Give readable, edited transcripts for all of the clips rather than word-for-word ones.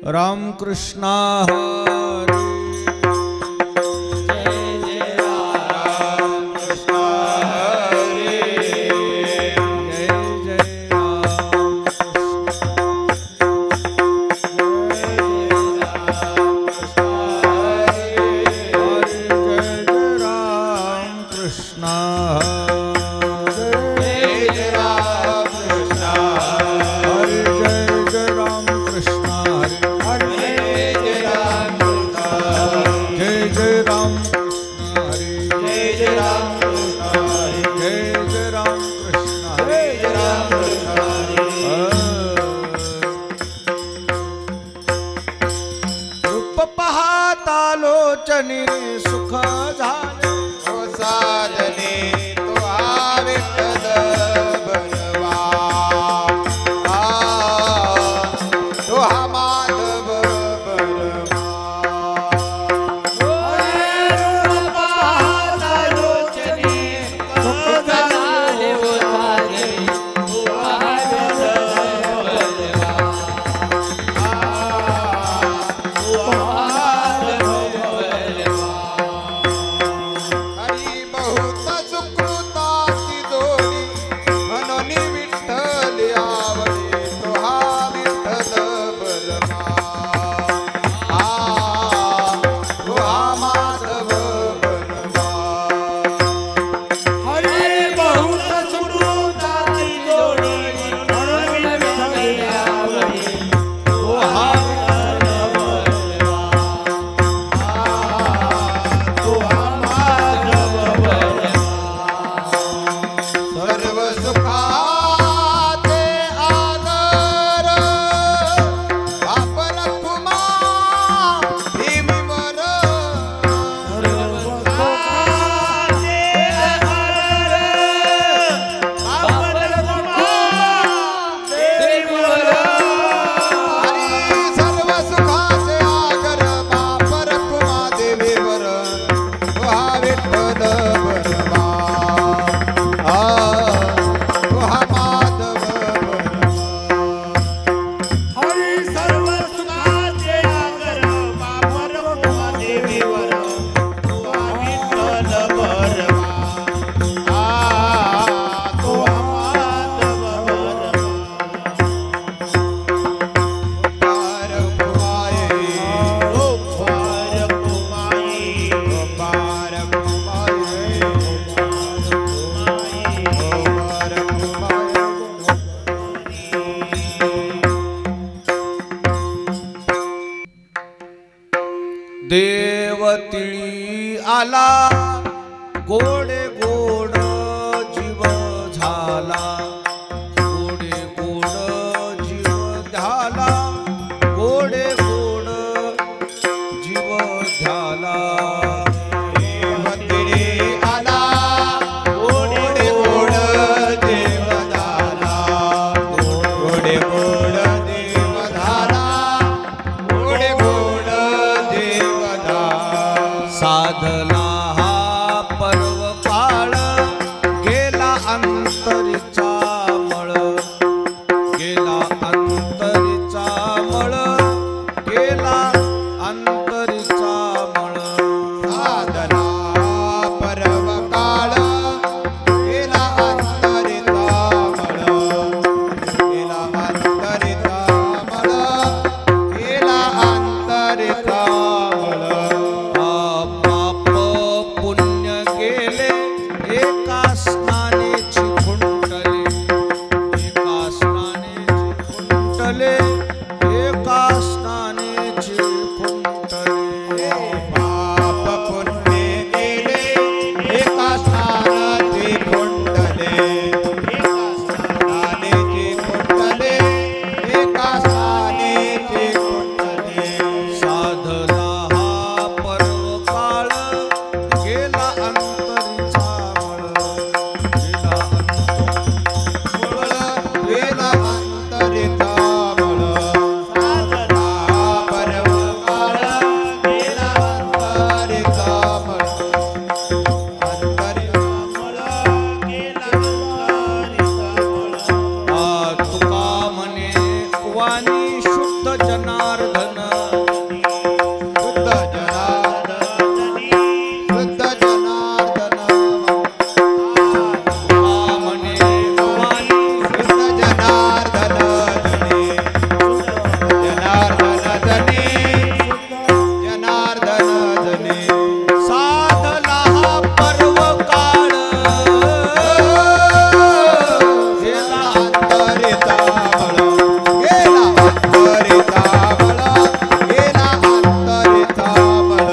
राम कृष्णा हरे। सुख झाले ओ साजने तो विठ्ठल बलवा तो हा माधव बलवा सुख झाले ओ साजने देवतिळी आला गोडे गोड जीव झाला गोडे गोड जीव झाला गोडे गोड जीव झाला देवतिळी आला गोडे गोड देव झाला गोडे गोड देव झाला गोडे गोड देव झाला साधला हा पर्व शुद्ध जनार्दन म्हणे भवानी शुद्ध जनार्दन धनी जनार्दन धनी जनार्दन धनी साधला हा पर्व काळ गेला अंतरिता बळ गेला अंतरिता बळ गेला अंतरिता बळ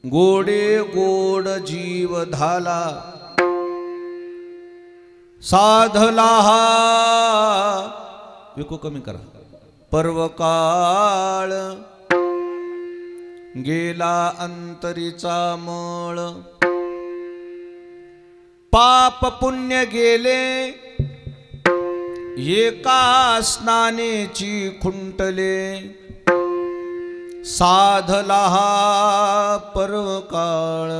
गोडे गोड जीव धाला साधला हा विको कमी करा पर्वकाळ गेला अंतरीचा मळ पाप पुण्य गेले एका स्नानेची खुंटले साधला हा पर्वकाळ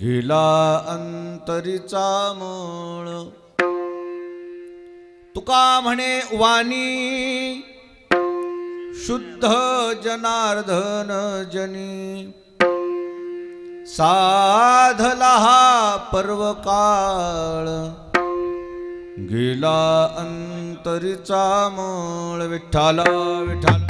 गेला अंतरीचा मळ तुका म्हणे वाणी शुद्ध जनार्दन जनी साधला हा पर्वकाळ गेला अंतरीचा मळ विठ्ठल विठ्ठल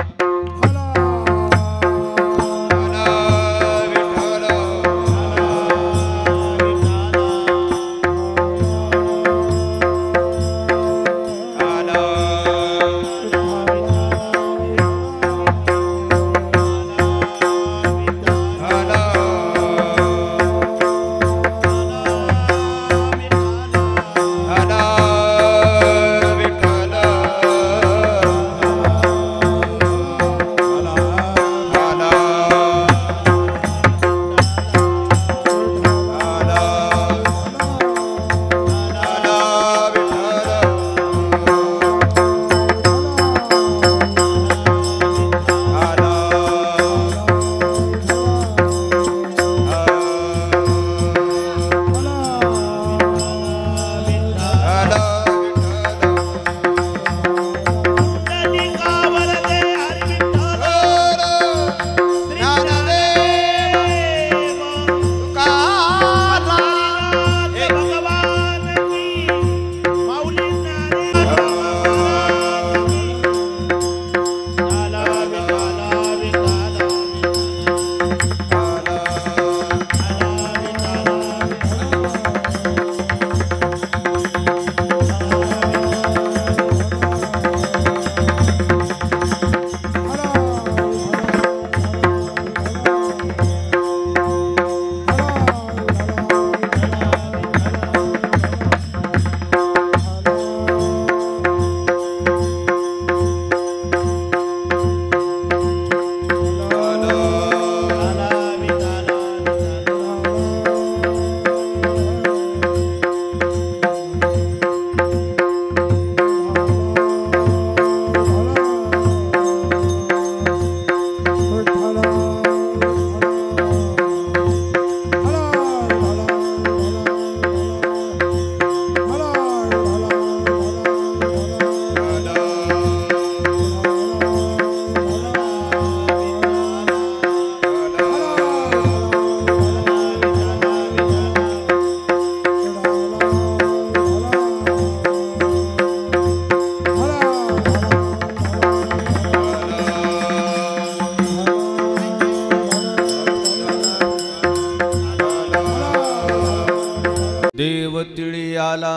देव तिळी आला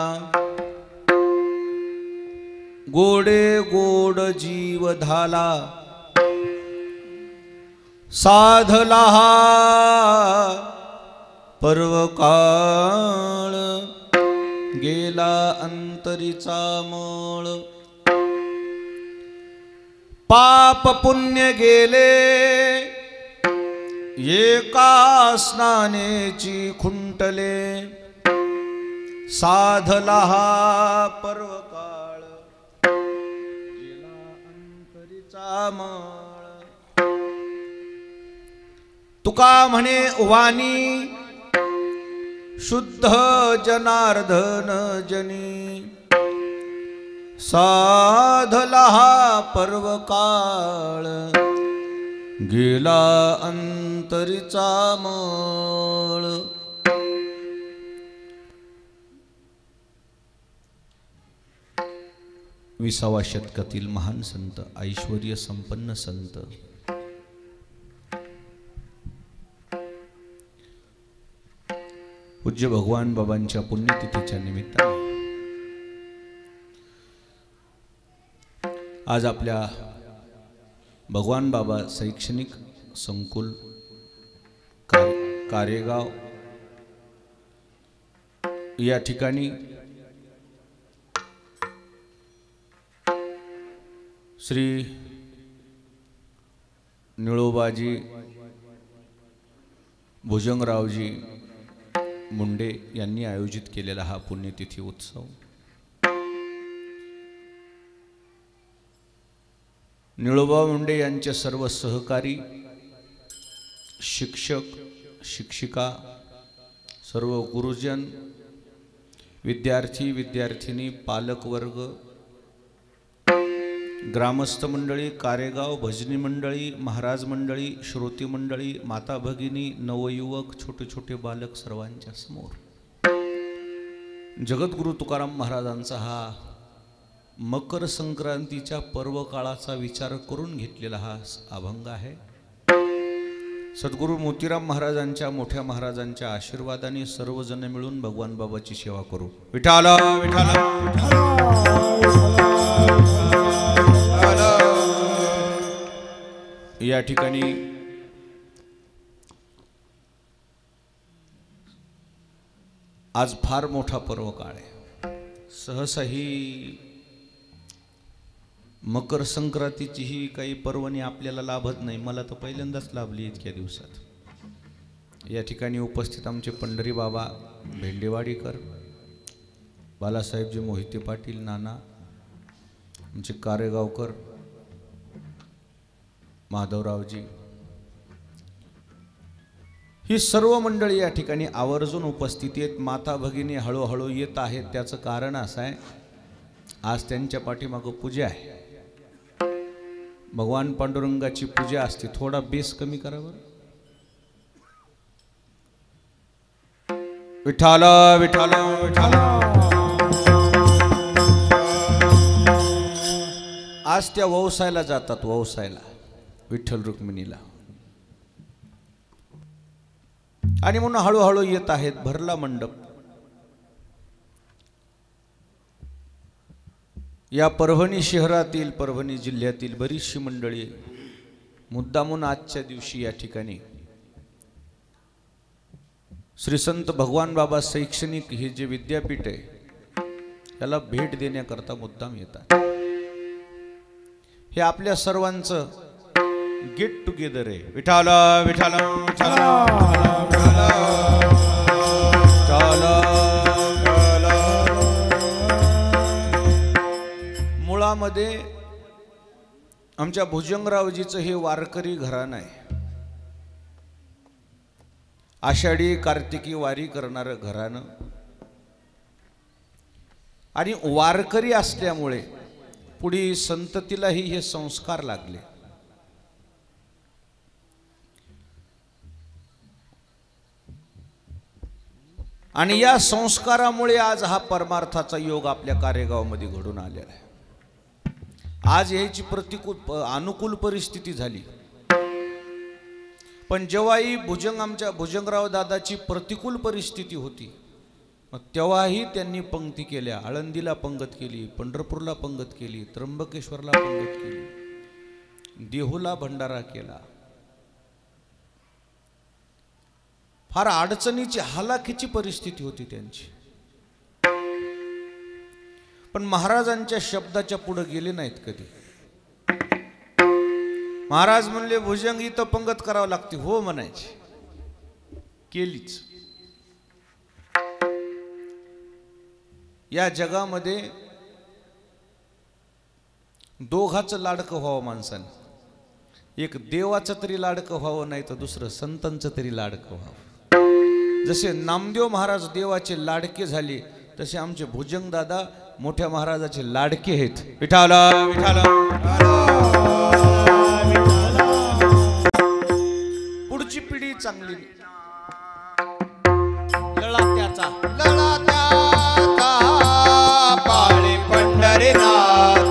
गोडे गोड जीव धाला साधला हा पर्वकाळ गेला अंतरीचा मळ पाप पुण्य गेले एका स्नानेची खुंटले साधला हा पर्वकाळ गेला अंतरीचा मळ तुका म्हणे वाणी शुद्ध जनार्दन जनी साधला हा पर्वकाळ गेला अंतरीचा मळ. विसावा शतकातील महान संत ऐश्वर्य संपन्न संत पूज्य भगवान बाबांच्या पुण्यतिथीच्या निमित्ताने आज आपल्या भगवान बाबा शैक्षणिक संकुल कारेगाव या ठिकाणी श्री निळोबाजी भुजंगरावजी मुंडे यांनी आयोजित केलेला हा पुण्यतिथी उत्सव निळोबा मुंडे यांचे सर्व सहकारी, शिक्षक, शिक्षिका, सर्व गुरुजन, विद्यार्थी विद्यार्थिनी, पालकवर्ग, ग्रामस्थ मंडळी, कारेगाव भजनी मंडळी, महाराज मंडळी, श्रोती मंडळी, माता भगिनी, नवयुवक, छोटे छोटे बालक सर्वांच्या समोर जगद्गुरु तुकाराम महाराजांचा हा मकर संक्रांतीच्या पर्व काळाचा विचार करून घेतलेला हा अभंग आहे. सद्गुरु मोतीराम महाराजांच्या मोठ्या महाराजांच्या आशीर्वादाने सर्वजण मिळून भगवान बाबाची सेवा करू. विठाल विठाल या ठिकाणी आज फार मोठा पर्व काळ आहे. सहसा ही मकर संक्रांतीची ही काही पर्वणी आपल्याला लाभत नाही. मला तर पहिल्यांदाच लाभली इतक्या दिवसात. या ठिकाणी उपस्थित आमचे पंढरी बाबा भेंडेवाडीकर, बालासाहेबजी मोहिते पाटील, नाना, आमचे कारेगावकर, माधवरावजी, ही सर्व मंडळी या ठिकाणी आवर्जून उपस्थित आहेत. माता भगिनी हळूहळू येत आहेत. त्याचं कारण असं आहे, आज त्यांच्या पाठीमागं पूजा आहे. भगवान पांडुरंगाची पूजा असते. थोडा बेस कमी करा बरं. विठाल विठाल विठाल. आज त्या व्यवसायाला जातात, व्यवसायाला विठ्ठल रुक्मिणीला, आणि म्हणून हळूहळू येत आहेत. भरला मंडप. या परभणी शहरातील, परभणी जिल्ह्यातील बरीचशी मंडळी मुद्दामून आजच्या दिवशी या ठिकाणी श्री संत भगवान बाबा शैक्षणिक हे जे विद्यापीठ आहे याला भेट देण्याकरता मुद्दाम येतात. हे आपल्या सर्वांचं गेट टुगेदर आहे. विठाल विठाल विठाल. मुळामध्ये आमच्या भुजंगरावजीचं हे वारकरी घराणं आहे. आषाढी कार्तिकी वारी करणारं घराणं, आणि वारकरी असल्यामुळे पुढे संततीलाही हे संस्कार लागले. आणि या संस्कारामुळे आज हा परमार्थाचा योग आपल्या कारेगावमध्ये घडून आलेला आहे. आज याची अनुकूल परिस्थिती झाली, पण जेव्हाही आमच्या भुजंगराव दादाची प्रतिकूल परिस्थिती होती, मग तेव्हाही त्यांनी पंक्ती केल्या. आळंदीला पंगत केली, पंढरपूरला पंगत केली, त्र्यंबकेश्वरला पंगत केली, देहूला भंडारा केला. फार अडचणीची, हालाखीची परिस्थिती होती त्यांची, पण महाराजांच्या शब्दाच्या पुढे गेले नाहीत कधी. महाराज म्हणले भुजंग इथं पंगत करावं लागते, हो म्हणायची, केलीच. या जगामध्ये दोघाचं लाडकं व्हावं माणसाने. एक देवाचं तरी लाडकं व्हावं, नाही तर दुसरं संतांचं तरी लाडकं व्हावं. जसे नामदेव महाराज देवाचे लाडके झाले, तसे आमचे भुजंग दादा मोठ्या महाराजाचे लाडके आहेत. विठाल विठाल. पुढची पिढी चांगली. लळा त्याचा पाळी पंढरीनाथ.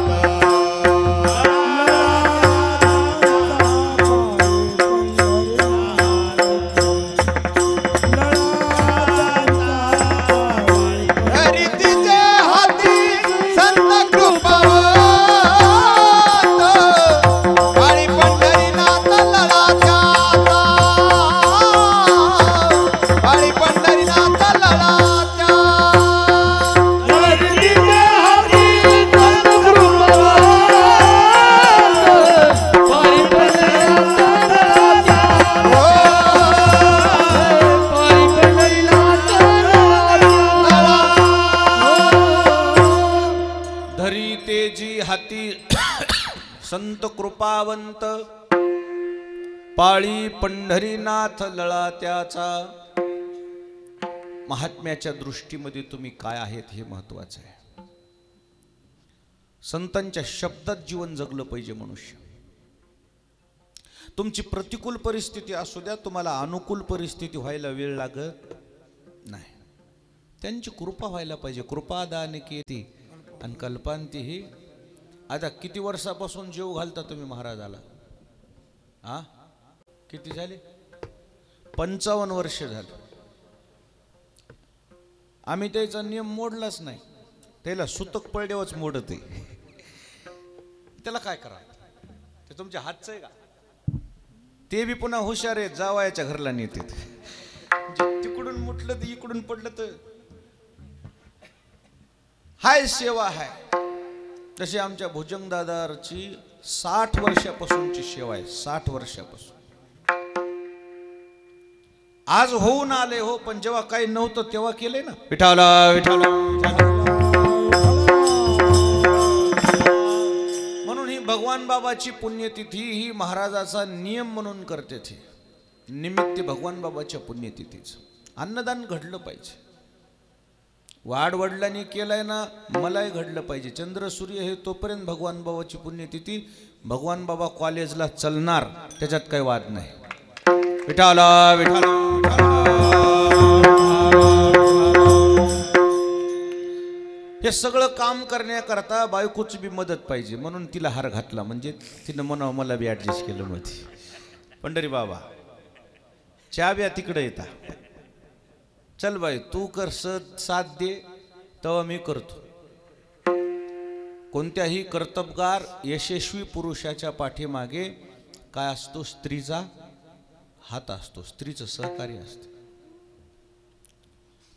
संत कृपावंत पाळी पंढरीनाथ लळा त्याचा. महात्म्याच्या दृष्टीमध्ये तुम्ही काय आहेत हे महत्वाचं आहे. संतांच्या शब्दात जीवन जगलं पाहिजे मनुष्य. तुमची प्रतिकूल परिस्थिती असू द्या, तुम्हाला अनुकूल परिस्थिती व्हायला वेळ लागत नाही. त्यांची कृपा व्हायला पाहिजे. कृपा दान केती आणि कल्पांती ही. आता किती वर्षापासून जीव घालता तुम्ही महाराजाला? हा, किती झाले? 55 वर्ष झाले. आम्ही त्याचा नियम मोडलाच नाही. त्याला सुतक पडल्यावरच मोडत आहे. त्याला काय करा, ते तुमच्या हातचं आहे का? ते बी पुन्हा हुशार आहेत, जावायच्या घरला नेतात. तिकडून मुटलं तर इकडून पडलं तर हाय सेवा आहे. तशी आमच्या भुजंगदादाची 60 वर्षापासूनची सेवा आहे. 60 वर्षापासून. आज होऊन आले हो, पण जेव्हा काही नव्हतं तेव्हा केले ना. विठाला विठाला. म्हणून ही भगवान बाबाची पुण्यतिथी ही महाराजाचा नियम म्हणून करते थे. निमित्त भगवान बाबाच्या पुण्यतिथीचं अन्नदान घडलं पाहिजे. वाडवडिलांनी केलंय ना, मलाही घडलं पाहिजे. चंद्र सूर्य हे तोपर्यंत भगवान बाबाची पुण्यतिथी. भगवान बाबा कॉलेजला चलणार त्याच्यात काही वाद नाही. विठाला विठाला. हे सगळं काम करण्याकरता बायकोची बी मदत पाहिजे. म्हणून तिला हार घातला, म्हणजे तिनं म्हणावं मला बी ऍडजस्ट केलं नव्हती. पंढरी बाबा चहा ब्या तिकडे येता. चल बाई तू कर, साथ दे तेव्हा मी करतो. कोणत्याही कर्तबगार यशस्वी पुरुषाच्या पाठीमागे काय असतो? स्त्रीचा हात असतो, स्त्रीचं सहकार्य असतं.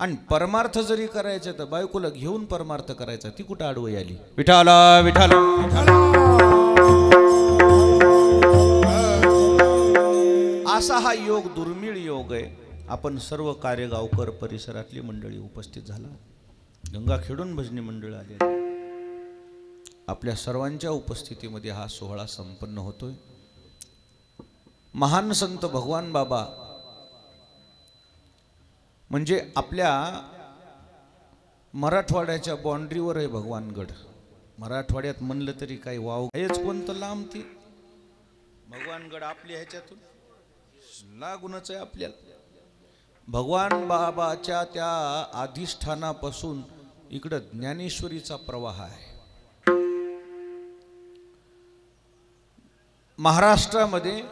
आणि परमार्थ जरी करायचं तर बायकोला घेऊन परमार्थ करायचा. ती कुठं आडवई आली? विठाला विठाला. असा हा योग दुर्मिळ योग आहे. आपण सर्व कार्यगावकर परिसरातली मंडळी उपस्थित झाला. गंगाखेडून भजनी मंडळ आले. आपल्या सर्वांच्या उपस्थितीमध्ये हा सोहळा संपन्न होतोय. महान संत भगवान बाबा म्हणजे आपल्या मराठवाड्याच्या बाँड्रीवर आहे भगवानगड. मराठवाड्यात म्हणलं तरी काही वाव हेच कोणतं लांब ती भगवानगड आपल्या ह्याच्यातून लागूनच आहे आपल्याला. भगवान बाबाच्या त्या अधिष्ठानापासून इकडं ज्ञानेश्वरीचा प्रवाह आहे. महाराष्ट्रामध्ये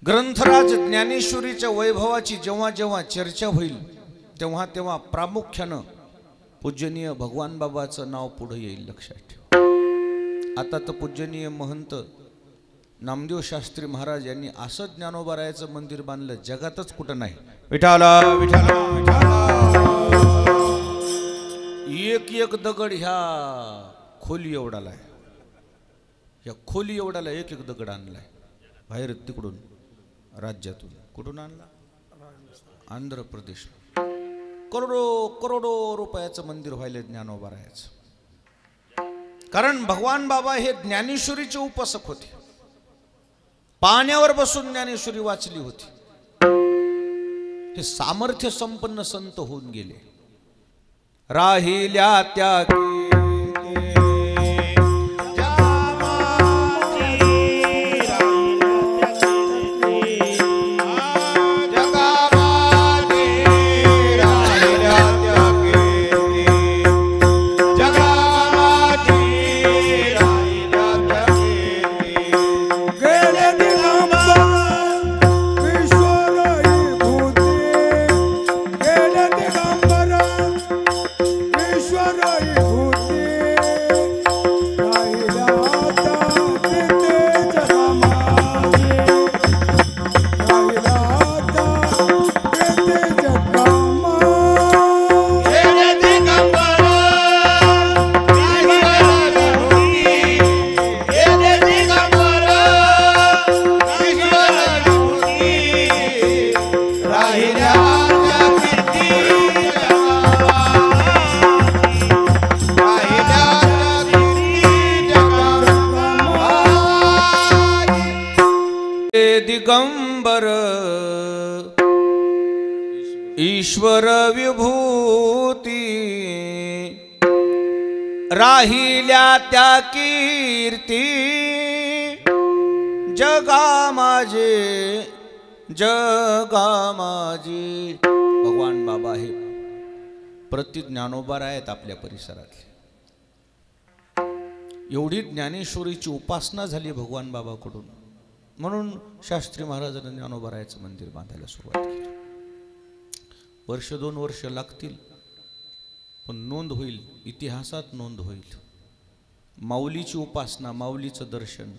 ग्रंथराज ज्ञानेश्वरीच्या वैभवाची जेव्हा जेव्हा चर्चा होईल तेव्हा तेव्हा प्रामुख्यानं पूजनीय भगवान बाबाचं नाव पुढे येईल. लक्षात ठेवा. आता तर पूजनीय महंत नामदेव शास्त्री महाराज यांनी असं ज्ञानोबारायाचं मंदिर बांधलं, जगातच कुठं नाही. विठाला विठाला. एक एक दगड ह्या खोली एवढाला आहे. या खोली एवढाला एक एक दगड आणलाय बाहेर तिकडून राज्यातून. कुठून आणला? आंध्र प्रदेश. करोडो करोडो रुपयाचं मंदिर व्हायला ज्ञानोबारायाचं. कारण भगवान बाबा हे ज्ञानेश्वरीचे उपासक होते. पाण्यावर बसून ज्ञानेश्वरी वाचली होती. हे सामर्थ्य संपन्न संत होऊन गेले. राहिल्या त्या ईश्वर दिगंबर ईश्वर विभूती राहिल्या त्या कीर्ती जगा माझे भगवान बाबा हे प्रति ज्ञानोबा आहेत आपल्या परिसरातले. एवढी ज्ञानेश्वरीची उपासना झाली भगवान बाबाकडून, म्हणून शास्त्री महाराजांनी ज्ञानोबारायाचं मंदिर बांधायला सुरुवात केली. वर्ष 2 वर्ष लागतील, पण नोंद होईल, इतिहासात नोंद होईल. माऊलीची उपासना, माऊलीचं दर्शन,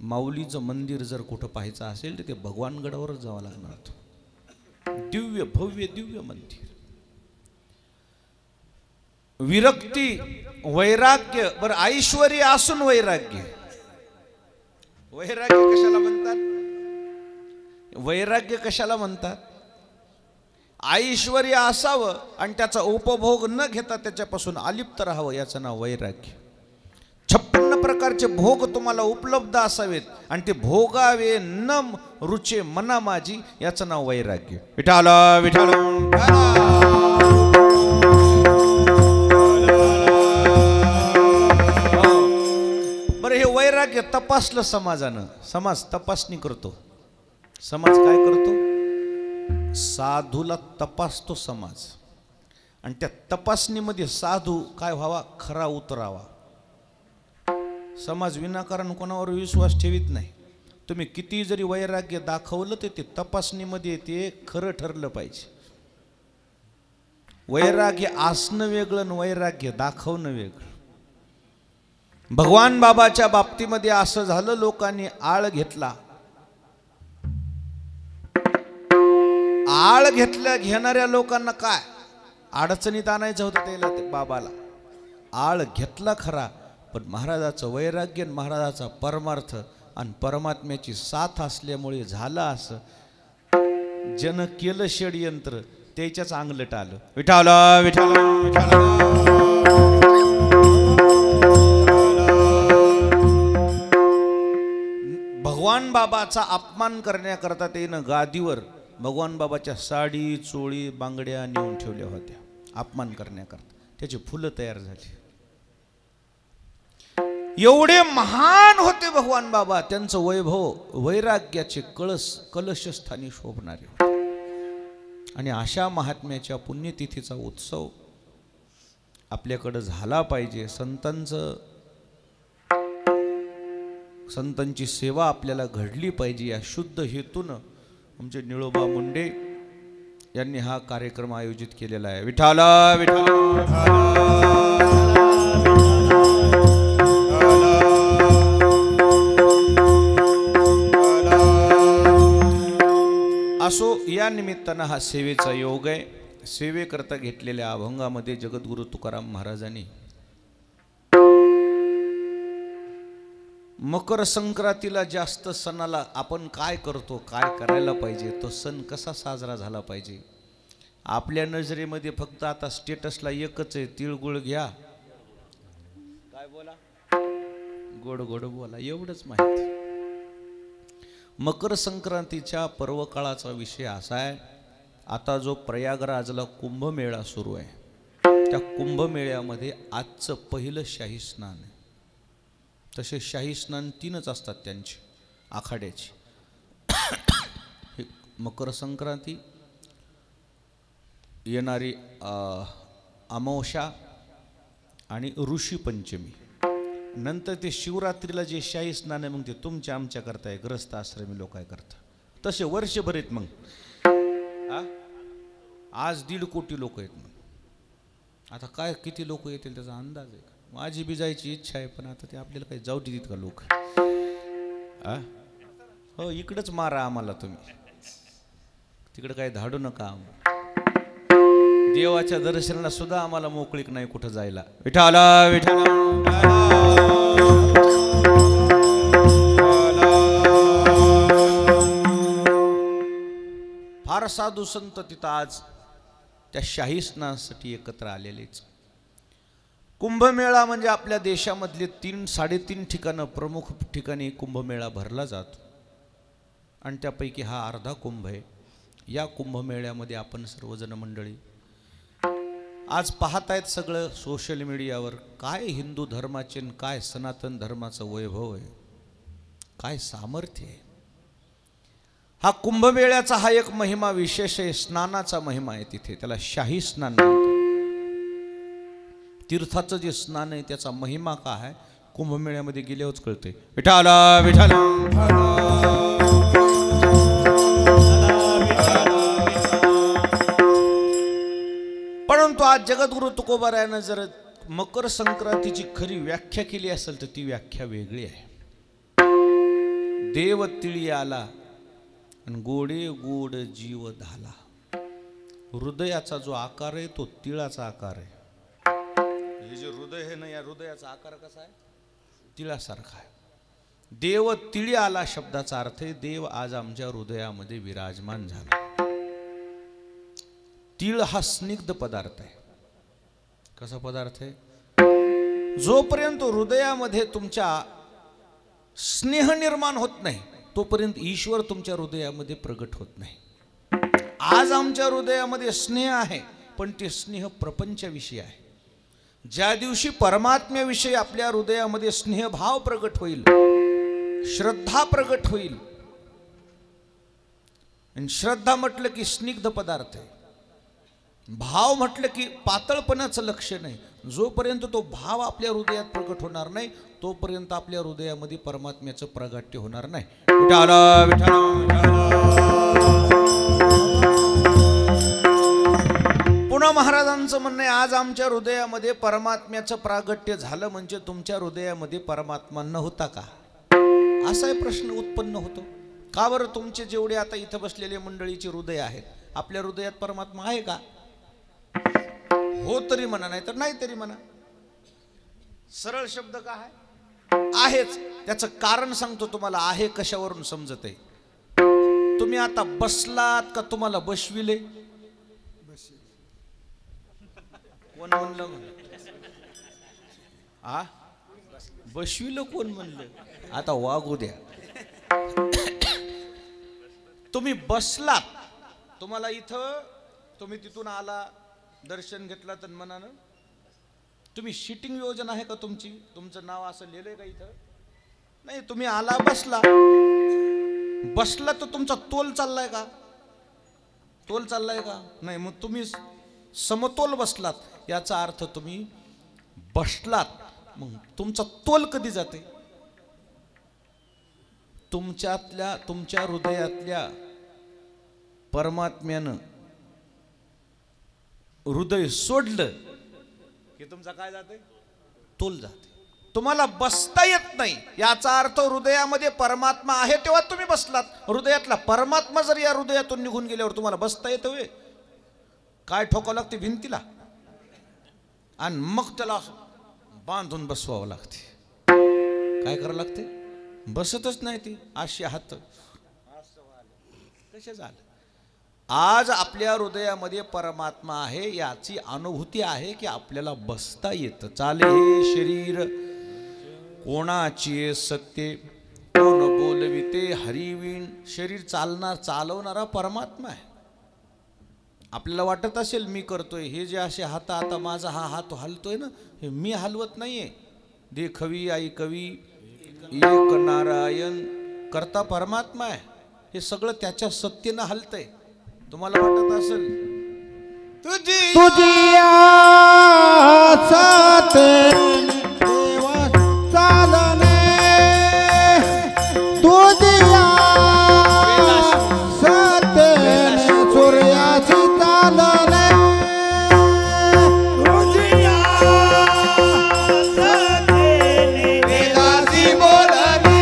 माऊलीचं मंदिर जर कुठं पाहायचं असेल तर ते भगवानगडावरच जावं लागणार होतं. दिव्य भव्य दिव्य मंदिर. विरक्ती, वैराग्य, बरं ऐश्वर्य असून वैराग्य. वैराग्य कशाला म्हणतात? वैराग्य कशाला म्हणतात? ऐश्वर्य असावं आणि त्याचा उपभोग न घेता त्याच्यापासून अलिप्त राहावं, याचं नाव वैराग्य. 56 प्रकारचे भोग तुम्हाला उपलब्ध असावेत आणि ते भोगावे न रुचे मना माझी, याचं नाव वैराग्य. विठाल विठाल. बरं, हे वैराग्य तपासलं समाजानं. समाज तपासणी करतो. समाज काय करतो? साधूला तपासतो समाज, आणि त्या तपासणीमध्ये साधू काय व्हावा? खरा उतरावा. समाज विनाकारण कोणावर विश्वास ठेवीत नाही. तुम्ही किती जरी वैराग्य दाखवलं तर ते तपासणीमध्ये ते खरं ठरलं पाहिजे. वैराग्य असणं वेगळं आणि वैराग्य दाखवणं वेगळं. भगवान बाबाच्या बाबतीमध्ये असं झालं, लोकांनी आळ घेतला. आळ घेणाऱ्या लोकांना काय अडचणीत आणायचं होतं त्याला, ते बाबाला आळ घेतला खरा, पण महाराजाचं वैराग्य, महाराजाचा परमार्थ आणि परमात्म्याची साथ असल्यामुळे झालं असं. जन केलं षडयंत्र, त्याच्याच अंगलट आलं. विठाल विठाल विठाल. भगवान बाबाचा अपमान करण्याकरता त्यानं गादीवर भगवान बाबाच्या साडी, चोळी, बांगड्या नेऊन ठेवल्या होत्या अपमान करण्याकरता. त्याची फुलं तयार झाली. एवढे महान होते भगवान बाबा, त्यांचं वैभव वैराग्याचे कलशस्थानी शोभणारे होते. आणि अशा महात्म्याच्या पुण्यतिथीचा उत्सव आपल्याकडे झाला पाहिजे. संतांची सेवा आपल्याला घडली पाहिजे, या शुद्ध हेतूनं आमचे निळोबा मुंडे यांनी हा कार्यक्रम आयोजित केलेला आहे. विठाल विठाल. असो, या निमित्तानं हा सेवेचा योग आहे. सेवेकरता घेतलेल्या अभंगामध्ये जगद्गुरु तुकाराम महाराजांनी मकर संक्रांतीला, जास्त सणाला आपण काय करतो, काय करायला पाहिजे, तो सण कसा साजरा झाला पाहिजे. आपल्या नजरेमध्ये फक्त आता स्टेटसला एकच आहे, तिळगुळ घ्या, काय बोला, गोड गोड बोला, एवढंच माहिती. मकर संक्रांतीच्या पर्वकाळाचा विषय असा आहे, आता जो प्रयागराजला कुंभमेळा सुरू आहे, त्या कुंभमेळ्यामध्ये आजचं पहिलं शाही स्नान आहे. तसे शाही स्नान 3च असतात त्यांचे आखाड्याचे. मकर संक्रांती, येणारी अमावस्या आणि ऋषी पंचमी. नंतर ते शिवरात्रीला जे शाही स्नान आहे, मग ते तुमच्या आमच्या करताय, ग्रस्त आश्रमी लोक काय करतात तसे वर्षभर आहेत. मग आज 1.5 कोटी लोक आहेत. मग आता काय किती लोक येतील त्याचा अंदाज आहे का? माझी बी जायची इच्छा आहे, पण आता ते आपल्याला काही जाऊ देत का लोक? हो, इकडंच मारा आम्हाला तुम्ही, तिकडं काही धाडू नका. देवाच्या दर्शनाला सुद्धा आम्हाला मोकळीक नाही कुठं जायला. विठाल विठाल. फार साधू संत तिथं आज त्या शाही स्नानासाठी एकत्र आलेलेच. कुंभमेळा म्हणजे आपल्या देशामधले 3-3.5 ठिकाणं, प्रमुख ठिकाणी कुंभमेळा भरला जातो. आणि त्यापैकी हा अर्धा कुंभ आहे. या कुंभमेळ्यामध्ये आपण सर्वजण मंडळी आज पाहतायत सगळं सोशल मीडियावर. काय हिंदू धर्माचे आणि काय सनातन धर्माचं वैभव आहे, काय सामर्थ्य आहे. हा कुंभमेळ्याचा हा एक महिमा विशेष आहे. स्नानाचा महिमा आहे तिथे, त्याला शाही स्नान म्हणतात. तीर्थाचं जे स्नान आहे त्याचा महिमा काय आहे कुंभमेळ्यामध्ये गेल्यावरच कळते. विठाला विठाला परंतु आज जगद्गुरु तुकोबारायानं जर मकर संक्रांतीची खरी व्याख्या केली असेल तर ती व्याख्या वेगळी आहे. देव तिळी आला आणि गोडे गोड जीव झाला. हृदयाचा जो आकार आहे तो तिळाचा आकार आहे. हे जे हृदय आहे ना, या हृदयाचा आकार कसा आहे? तिळासारखा आहे. देव तिळी आला शब्दाचा अर्थ आहे देव आज आमच्या हृदयामध्ये विराजमान झाला. तीळ हा स्निग्ध पदार्थ आहे. कसा पदार्थ आहे? जोपर्यंत हृदयामध्ये तुमच्या स्नेह निर्माण होत नाही तोपर्यंत ईश्वर तुमच्या हृदयामध्ये प्रगट होत नाही. आज आमच्या हृदयामध्ये स्नेह आहे, पण ते स्नेह प्रपंचाविषयी आहे. ज्या दिवशी परमात्म्याविषयी आपल्या हृदयामध्ये स्नेहभाव प्रगट होईल, श्रद्धा प्रगट होईल, आणि श्रद्धा म्हटलं की स्निग्ध पदार्थ आहे, भाव म्हटलं की पातळपणाचं लक्षण आहे. जोपर्यंत तो भाव आपल्या हृदयात प्रगट होणार नाही तोपर्यंत आपल्या हृदयामध्ये परमात्म्याचं प्रागट्य होणार नाही. विठाला विठाला. पुन्हा महाराजांचं म्हणणं आहे आज आमच्या हृदयामध्ये परमात्म्याचं प्रागट्य झालं म्हणजे तुमच्या हृदयामध्ये परमात्मा नव्हता का, असा प्रश्न उत्पन्न होतो. का बरं तुमचे जेवढे आता इथं बसलेले मंडळीचे हृदय आहेत, आपल्या हृदयात परमात्मा आहे का? हो तरी म्हणा, नाही तर नाही तरी म्हणा. सरळ शब्द काय आहेच. त्याचं कारण सांगतो तुम्हाला. आहे कशावरून समजत आहे? तुम्ही आता बसलात का तुम्हाला बसविले? कोण म्हणलं? आ बसविलं कोण म्हणलं? आता वागू द्या. तुम्ही बसलात, तुम्हाला इथं, तुम्ही तिथून आला, दर्शन घेतला तर मनानं तुम्ही सिटिंग योजना आहे का तुमची? तुमचं नाव असं लिहिलंय का इथं? नाही. तुम्ही आला, बसला, बसला तर तुमचा तोल चाललाय का? तोल चाललाय का? नाही. मग तुम्ही समतोल बसलात, याचा अर्थ तुम्ही बसलात. मग तुमचा तोल कधी जाते? तुमच्या हृदयातल्या परमात्म्यानं हृदय सोडलं की तुमचा काय जाते? तोल जाते. तुम्हाला बसता येत नाही, याचा अर्थ हृदयामध्ये परमात्मा आहे तेव्हा तुम्ही बसलात. हृदयातला परमात्मा जर या हृदयातून निघून गेल्यावर तुम्हाला बसता येतं वे? काय ठोकावं लागते भिंतीला आणि मग त्याला बांधून बसवावं लागते. काय करावं लागते? बसतच नाही ती. अशी हात कसे झालं? आज आपल्या हृदयामध्ये परमात्मा आहे याची अनुभूती आहे की आपल्याला बसता येतं. चाले हे शरीर कोणाची सत्य, कोण बोलविते हरिवीण. शरीर चालवणारा परमात्मा आहे. आपल्याला वाटत असेल मी करतोय, हे जे असे हात, आता माझा हा हात हलतोय ना, हे मी हलवत नाहीये. देखवी ऐकवी एक नारायण करता परमात्मा आहे. हे सगळं त्याच्या सत्तेनं हलतंय. तुम्हाला वाटत असेल तुझी देवा चालणे, तुझी सूर्याची चालणे, वेदासी बोलणे,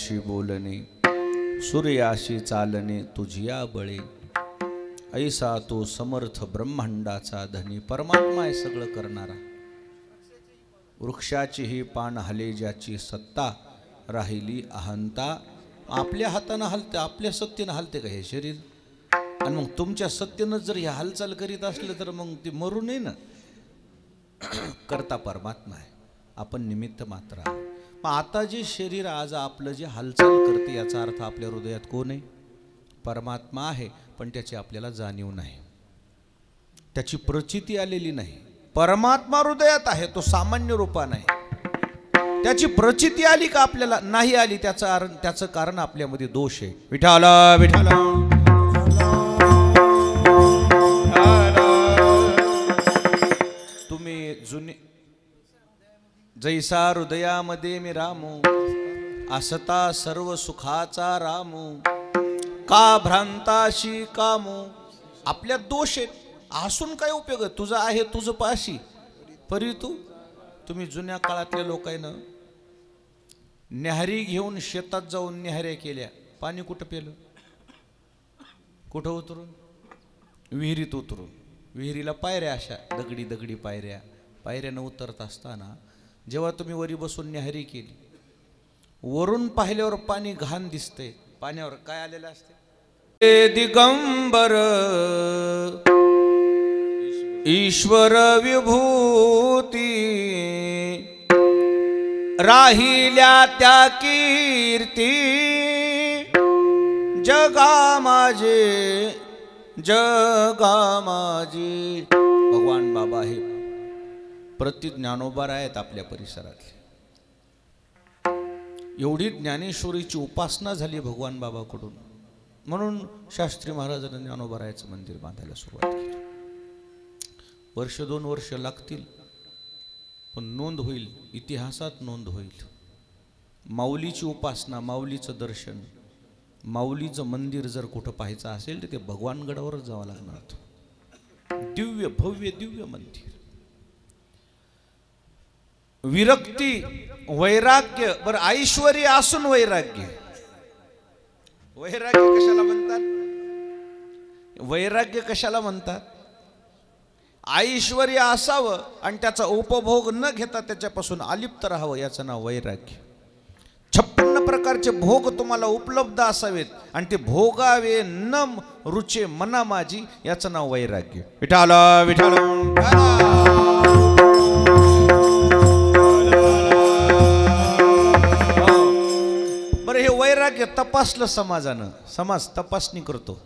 सूर्याशी बोलणे, सूर्याशी चालणे तुझिया बळे, ऐसा तो समर्थ ब्रह्मांडाचा धनी. परमात्मा आहे सगळं करणारा. वृक्षाचीही पान हले ज्याची सत्ता, राहिली अहंता. आपल्या हातानं हलते, आपल्या सत्तेनं हलते का हे शरीर? आणि मग तुमच्या सत्तेनं जर हे हालचाल करीत असलं तर मग ते मरू नये ना. करता परमात्मा आहे, आपण निमित्त मात्र आहे. मग आता जे शरीर आज आपलं जे हालचाल करते याचा अर्थ आपल्या हृदयात कोण आहे? परमात्मा आहे, पण त्याची आपल्याला जाणीव नाही, त्याची प्रचिती आलेली नाही. परमात्मा हृदयात आहे, तो सामान्य रूपा नाही. त्याची प्रचिती आली का आपल्याला? नाही आली. त्याचं कारण आपल्यामध्ये दोष आहे. विठाला विठाला तुम्ही जुने जैसा हृदयामध्ये मी रामू, असता सर्व सुखाचा रामू, का भ्रांताशी कामू. आपल्यात दोष आहेत, हसून काय उपयोग आहे? तुझं आहे तुझं पाशी परी तू. तुम्ही जुन्या काळातल्या लोकांना न्याहारी घेऊन शेतात जाऊन न्याहाऱ्या केल्या, पाणी कुठं पेलं? कुठं उतरून? विहिरीत उतरून. विहिरीला पायऱ्या, अशा दगडी दगडी पायऱ्या. पायऱ्यानं उतरत असताना जेव्हा तुम्ही वरी बसून न्याहारी केली, वरून पाहिल्यावर पाणी घाण दिसतंय, पाण्यावर काय आलेलं असते? दिगंबर ईश्वर विभूती, राहिल्या त्या कीर्ती, जगा माझे जगा माझे. भगवान बाबा हे प्रतिज्ञानोबा आहेत आपल्या परिसरातले. एवढी ज्ञानेश्वरीची उपासना झाली भगवान बाबाकडून, म्हणून शास्त्री महाराजांनी ज्ञानोबारायाचं मंदिर बांधायला सुरुवात केली. वर्ष 2 वर्ष लागतील, पण नोंद होईल, इतिहासात नोंद होईल. माऊलीची उपासना, माऊलीचं दर्शन, माऊलीचं मंदिर जर कुठं पाहायचं असेल तर ते भगवानगडावरच जावं लागणार. दिव्य भव्य दिव्य मंदिर. विरक्ती, वैराग्य. बरं, ऐश्वर्य असून वैराग्य. वैराग्य कशाला म्हणतात? वैराग्य कशाला म्हणतात? ऐश्वर्य असावं आणि त्याचा उपभोग न घेता त्याच्यापासून अलिप्त राहावं, याचं नाव वैराग्य. 56 प्रकारचे भोग तुम्हाला उपलब्ध असावेत आणि ते भोगावे न रुचे मना माझी, याचं नाव वैराग्य. विठाला विठाला. बरं, हे वैराग्य तपासलं समाजानं. समाज तपासणी करतो.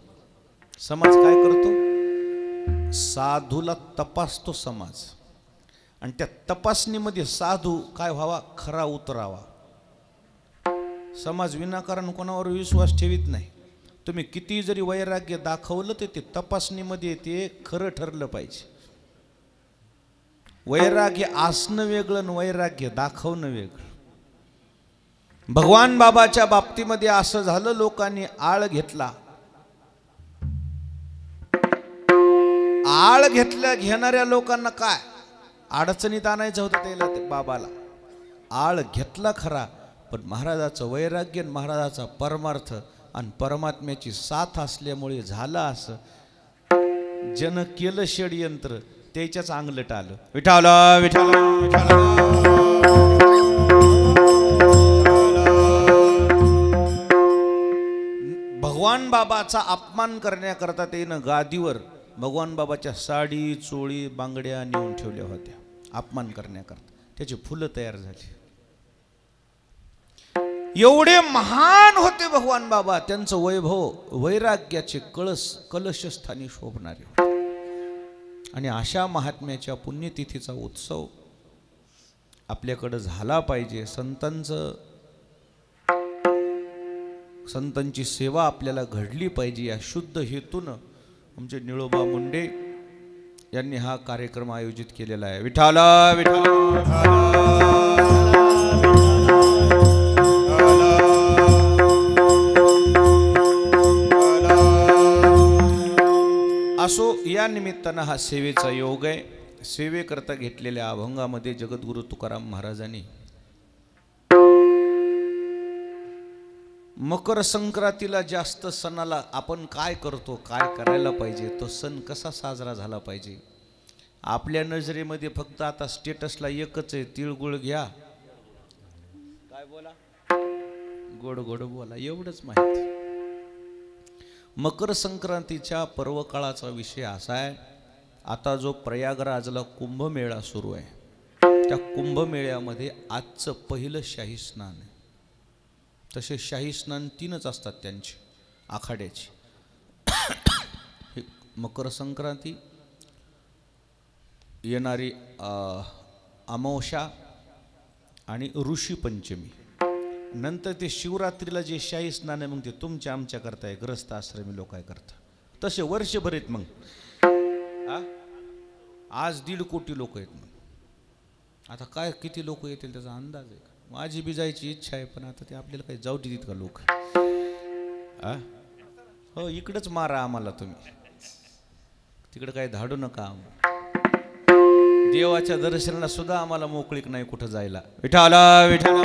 समाज काय करतो? साधूला तपासतो समाज, आणि त्या तपासणीमध्ये साधू काय व्हावा? खरा उतरावा. समाज विनाकारण कोणावर विश्वास ठेवीत नाही. तुम्ही किती जरी वैराग्य दाखवलं तर ते तपासणीमध्ये ते खरं ठरलं पाहिजे. वैराग्य असणं वेगळं आणि वैराग्य दाखवणं वेगळं. भगवान बाबाच्या बाबतीमध्ये असं झालं, लोकांनी आळ घेतला. आळ घेणाऱ्या लोकांना काय अडचणीत आणायचं होतं त्याला, ते बाबाला आळ घेतला खरा, पण महाराजाचं वैराग्य, महाराजाचा परमार्थ आणि परमात्म्याची साथ असल्यामुळे झालं असं. जन केलं षडयंत्र, त्याच्याच अंगलट आलं. विठाला विठाला विठाला. भगवान बाबाचा अपमान करण्याकरता त्यानं गादीवर भगवान बाबाच्या साडी, चोळी, बांगड्या नेऊन ठेवल्या होत्या अपमान करण्याकरता. त्याची फुलं तयार झाली. एवढे महान होते भगवान बाबा, त्यांचं वैभव वैराग्याचे कलशस्थानी शोभणारे होते. आणि अशा महात्म्याच्या पुण्यतिथीचा उत्सव आपल्याकडे झाला पाहिजे. संतांची सेवा आपल्याला घडली पाहिजे, या शुद्ध हेतूनं आमचे निळोबा मुंडे यांनी हा कार्यक्रम आयोजित केलेला आहे. विठाला विठाला. असो, या निमित्तानं हा सेवेचा योग आहे. सेवेकरता घेतलेल्या अभंगामध्ये जगद्गुरु तुकाराम महाराजांनी मकर संक्रांतीला जास्त सणाला आपण काय करतो, काय करायला पाहिजे, तो सण कसा साजरा झाला पाहिजे. आपल्या नजरेमध्ये फक्त आता स्टेटसला एकच आहे, तिळगुळ घ्या, काय बोला, गोड गोड बोला, एवढंच माहिती. मकर संक्रांतीच्या पर्व काळाचा विषय असा आहे, आता जो प्रयागराजला कुंभमेळा सुरू आहे, त्या कुंभमेळ्यामध्ये आजचं पहिलं शाही स्नान आहे. तसे शाही स्नान 3च असतात त्यांचे आखाड्याचे. मकर संक्रांती, येणारी अमावस्या आणि ऋषी पंचमी. नंतर ते शिवरात्रीला जे शाही स्नान आहे, मग ते तुमच्या आमच्या करताय, ग्रस्त आश्रमी लोक काय करतात. तसे वर्षभर आहेत. मग आज 1.5 कोटी लोक आहेत. मग आता काय किती लोक येतील त्याचा अंदाज आहे का? माझी बी जायची इच्छा आहे, पण आता ते आपल्याला काही जाऊ देत का लोक. हो, इकडंच मारा आम्हाला तुम्ही, तिकडं काही धाडू नका. देवाच्या दर्शनाला सुद्धा आम्हाला मोकळीक नाही कुठं जायला. विठाला विठाला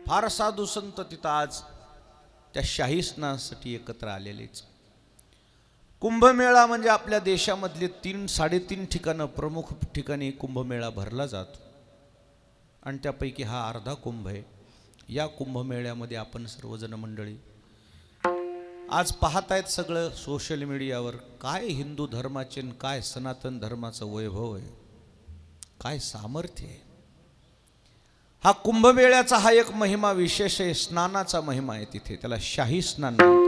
फार साधू संत तिथं आज त्या शाही स्नानासाठी एकत्र आलेलेच. कुंभमेळा म्हणजे आपल्या देशामधले 3-3.5 ठिकाणं, प्रमुख ठिकाणी कुंभमेळा भरला जातो आणि त्यापैकी हा अर्धा कुंभ आहे. या कुंभमेळ्यामध्ये आपण सर्वजण मंडळी आज पाहतायत सगळं सोशल मीडियावर, काय हिंदू धर्माचे काय सनातन धर्माचं वैभव आहे, काय सामर्थ्य आहे. हा कुंभमेळ्याचा हा एक महिमा विशेष आहे, स्नानाचा महिमा आहे तिथे, त्याला शाही स्नान म्हणतात.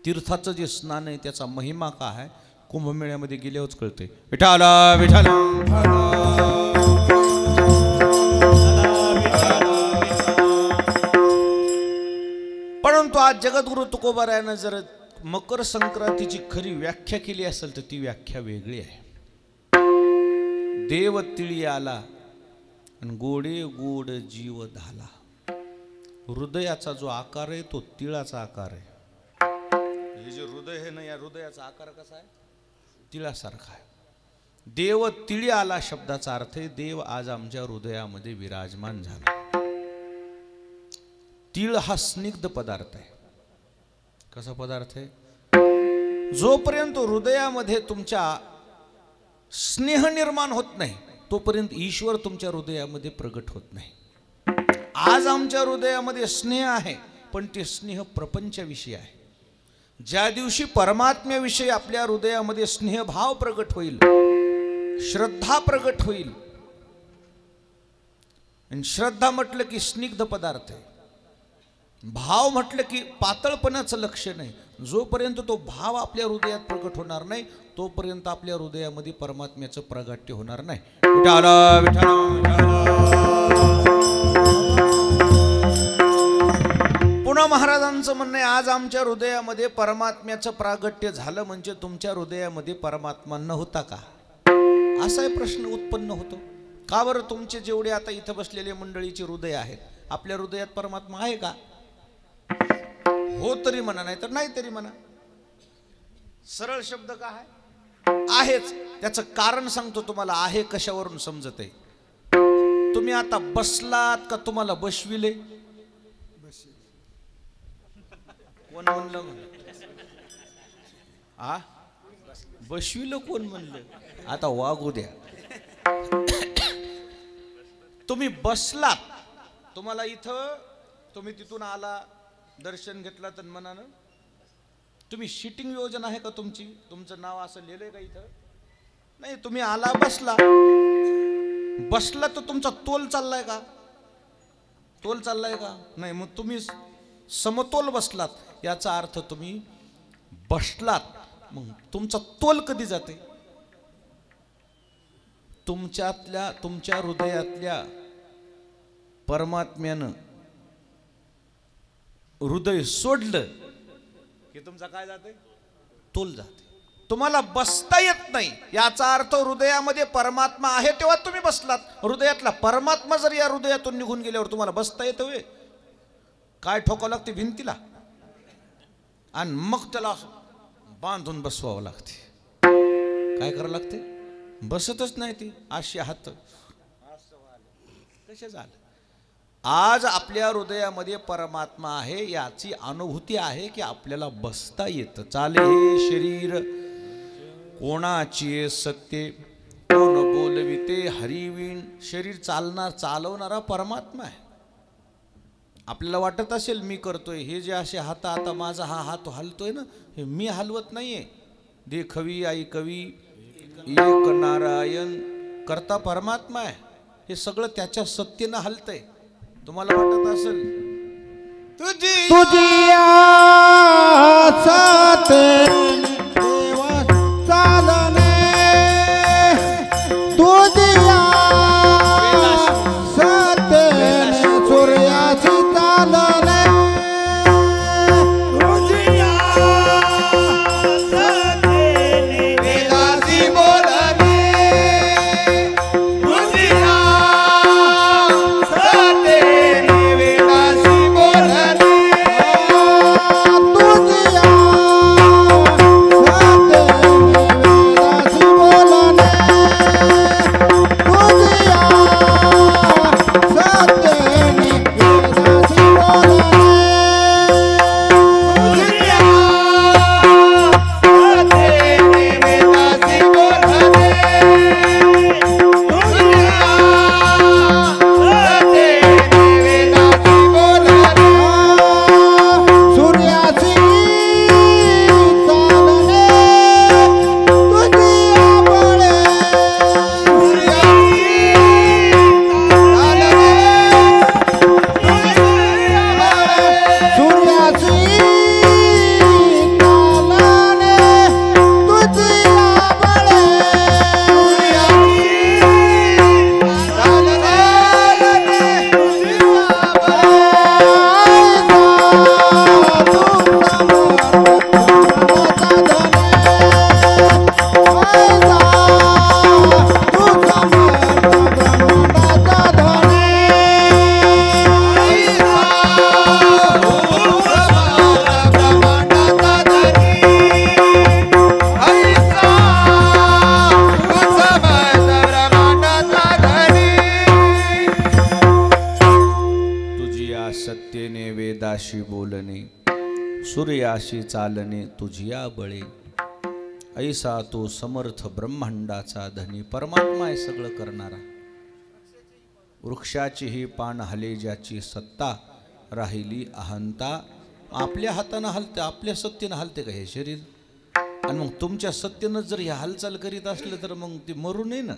तीर्थाचं जे स्नान आहे त्याचा महिमा काय आहे, कुंभमेळ्यामध्ये गेल्यावरच कळते. विठाला विठाला परंतु आज जगद्गुरु तुकोबारायानं जर मकर संक्रांतीची खरी व्याख्या केली असेल तर ती व्याख्या वेगळी आहे. देव तिळी आला आणि गोडे गोड जीव झाला. हृदयाचा जो आकार आहे तो तिळाचा आकार आहे. हे जे हृदय आहे ना, या हृदयाचा आकार कसा आहे, तिळासारखा आहे. देव तिळी आला शब्दाचा अर्थ आहे देव आज आमच्या हृदयामध्ये विराजमान झाला. तीळ हा स्निग्ध पदार्थ आहे. कसा पदार्थ आहे? जोपर्यंत हृदयामध्ये तुमच्या स्नेह निर्माण होत नाही तोपर्यंत ईश्वर तुमच्या हृदयामध्ये प्रगट होत नाही. आज आमच्या हृदयामध्ये स्नेह आहे, पण ते स्नेह प्रपंचाविषयी आहे. ज्या दिवशी परमात्म्याविषयी आपल्या हृदयामध्ये स्नेहभाव प्रगट होईल, श्रद्धा प्रगट होईल, आणि श्रद्धा म्हटलं की स्निग्ध पदार्थ आहे, भाव म्हटलं की पातळपणाचं लक्षण आहे. जोपर्यंत तो भाव आपल्या हृदयात प्रगट होणार नाही तोपर्यंत आपल्या हृदयामध्ये परमात्म्याचं प्रागट्य होणार नाही. विठाला विठाला. पुन्हा महाराजांचं म्हणणं आहे, आज आमच्या हृदयामध्ये परमात्म्याचं प्रागट्य झालं म्हणजे तुमच्या हृदयामध्ये परमात्मा नव्हता का, असा प्रश्न उत्पन्न होतो. का बरं तुमचे जेवढे आता इथं बसलेले मंडळीचे हृदय आहेत, आपल्या हृदयात परमात्मा आहे का? हो तरी म्हणा, नाही तर नाही तरी म्हणा. सरळ शब्द काय आहेच. त्याचं कारण सांगतो तुम्हाला, आहे कशावरून समजत आहे. तुम्ही आता बसलात का तुम्हाला बसविले? कोण म्हणलं? बसविलं कोण म्हणलं? आता वागू द्या. तुम्ही बसलात, तुम्हाला इथं, तुम्ही तिथून आला, दर्शन घेतला तर मनानं, तुम्ही सिटिंग योजना आहे का तुमची? तुमचं नाव असं लिहिलंय का इथं? नाही. तुम्ही आला, बसला, बसला तर तुमचा तोल चाललाय का? तोल चाललाय का? नाही. मग तुम्ही समतोल बसलात, याचा अर्थ तुम्ही बसलात. मग तुमचा तोल कधी जाते? तुमच्या हृदयातल्या परमात्म्यानं हृदय सोडलं की तुमचा काय जाते? तोल जाते. तुम्हाला बसता येत नाही, याचा अर्थ हृदयामध्ये परमात्मा आहे तेव्हा तुम्ही बसलात. हृदयातला परमात्मा जर या हृदयातून निघून गेल्यावर तुम्हाला बसता येतं वे? काय ठोकावं लागते भिंतीला आणि मग त्याला बांधून बसवावं लागते. काय करावं लागते? बसतच नाही ती अशी हात कसे झालं. आज आपल्या हृदयामध्ये परमात्मा आहे याची अनुभूती आहे की आपल्याला बसता येतं. चाले हे शरीर कोणाची सत्य कोण बोलविते हरिवीण. शरीर चालवणारा परमात्मा आहे. आपल्याला वाटत असेल मी करतोय हे जे असे हात, आता माझा हा हात हलतोय ना, हे मी हलवत नाहीये. देखवी आई कवी एक नारायण करता परमात्मा आहे. हे सगळं त्याच्या सत्तेनं हलतंय. तुम्हाला वाटत असेल तुझी साथ देवा चालणे तुझी साथ सूर्याची चालणे वेदाची बोलणे वेदाशी बोलणे सूर्याशी चालणे तुझिया बळे. ऐसा तो समर्थ ब्रह्मांडाचा धनी. परमात्मा आहे सगळं करणारा. वृक्षाची ही पान हले ज्याची सत्ता राहिली अहंता. आपल्या हातानं हलते आपल्या सत्तेनं हलते का हे शरीर. आणि मग तुमच्या सत्तेनं जर हे हालचाल करीत असलं तर मग ते मरू नये ना.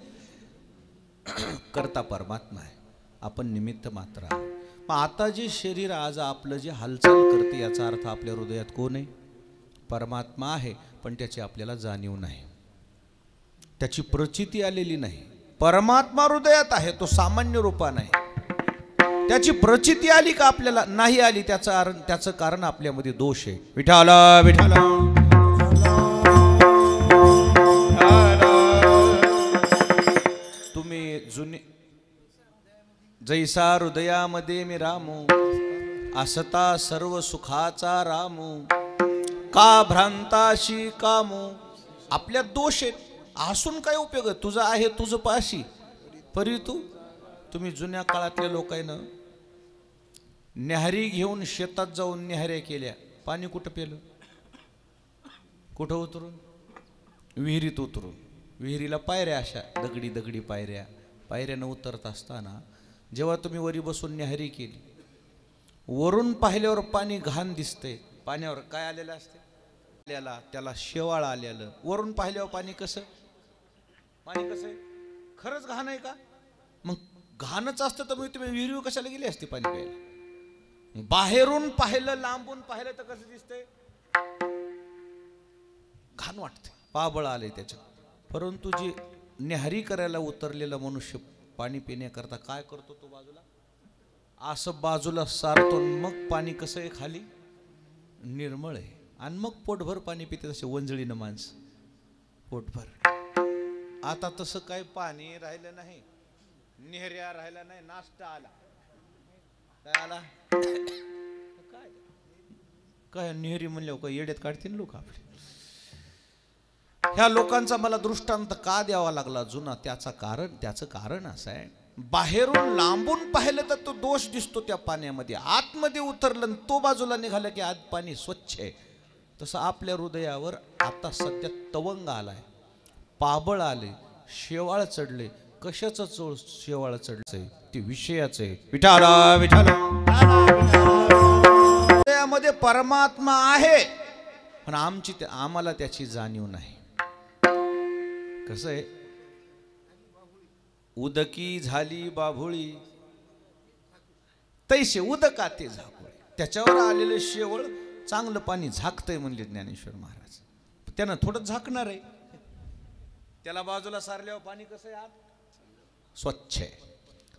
करता परमात्मा आहे आपण निमित्त मात्र आहे. मग आता जे शरीर आज आपलं जे हालचाल करते याचा अर्थ आपल्या हृदयात कोण आहे. परमात्मा आहे पण त्याची आपल्याला जाणीव नाही. त्याची प्रचिती आलेली नाही. परमात्मा हृदयात आहे तो सामान्य रूपा नाही. त्याची प्रचिती आली का आपल्याला नाही आली त्याचं कारण आपल्यामध्ये दोष आहे. विठाला विठाला तुम्ही जुने जैसा हृदयामध्ये मी रामू असता सर्व सुखाचा रामू का भ्रांताशी कामू. आपल्यात दोष आहेत. हसून काय उपयोग आहे. तुझं आहे तुझं पाशी परी तू. तुम्ही जुन्या काळातल्या लोकांना न्याहारी घेऊन शेतात जाऊन न्याहाऱ्या केल्या. पाणी कुठं पेलं. कुठं उतरून विहिरीत उतरून. विहिरीला पायऱ्या अशा दगडी दगडी पायऱ्यानं उतरत असताना जेव्हा तुम्ही वरी बसून न्याहारी केली वरून पाहिल्यावर पाणी घाण दिसतंय. पाण्यावर काय आलेलं असते त्याला शेवाळ आलेलं. वरून पाहिल्यावर पाणी कसं आहे खरंच घाण आहे का. मग घाणच असतं तर मग तुम्ही विहिरीवर कशाला गेली असते पाणी प्यायला. बाहेरून पाहिलं लांबून पाहिलं तर कसं दिसतंय घाण वाटते पाबळ आले त्याच्यात. परंतु जे न्याहारी करायला उतरलेला मनुष्य पाणी पिण्याकरता काय करतो तो बाजूला असं बाजूला सारतो. मग पाणी कसं आहे खाली निर्मळ आहे. आणि मग पोटभर पाणी पिते. तसे वंजळीनं माणसं पोटभर. आता तसं काही पाणी राहिलं नाही. नेहऱ्या राहिला नाही. नाश्ता आला काय आला काय नेहरी म्हणल्यावर काय येड्यात काढतील लोक आपले. ह्या लोकांचा मला दृष्टांत का द्यावा लागला जुना, त्याचं कारण असं आहे, बाहेरून लांबून पाहिलं तर तो दोष दिसतो त्या पाण्यामध्ये, आतमध्ये उतरलं तो बाजूला निघालं की आत पाणी स्वच्छ आहे. तसं आपल्या हृदयावर आता सध्या तवंग आलाय, पाबळ आले, शेवाळ चढले. कशाचं शेवाळ चढलंय? ते विषयाचं आहे. विठाला विठाला हृदयामध्ये परमात्मा आहे, पण आम्हाला त्याची जाणीव नाही. कसं आहे, उदकी झाली बाभुळी तैसे उदका ते झाकुळे. त्याच्यावर आलेलं शेवळ चांगलं पाणी झाकतंय म्हणले ज्ञानेश्वर महाराज. त्यानं थोडं झाकणार आहे, त्याला बाजूला सारल्यावर पाणी कसं आहे? आत स्वच्छ आहे.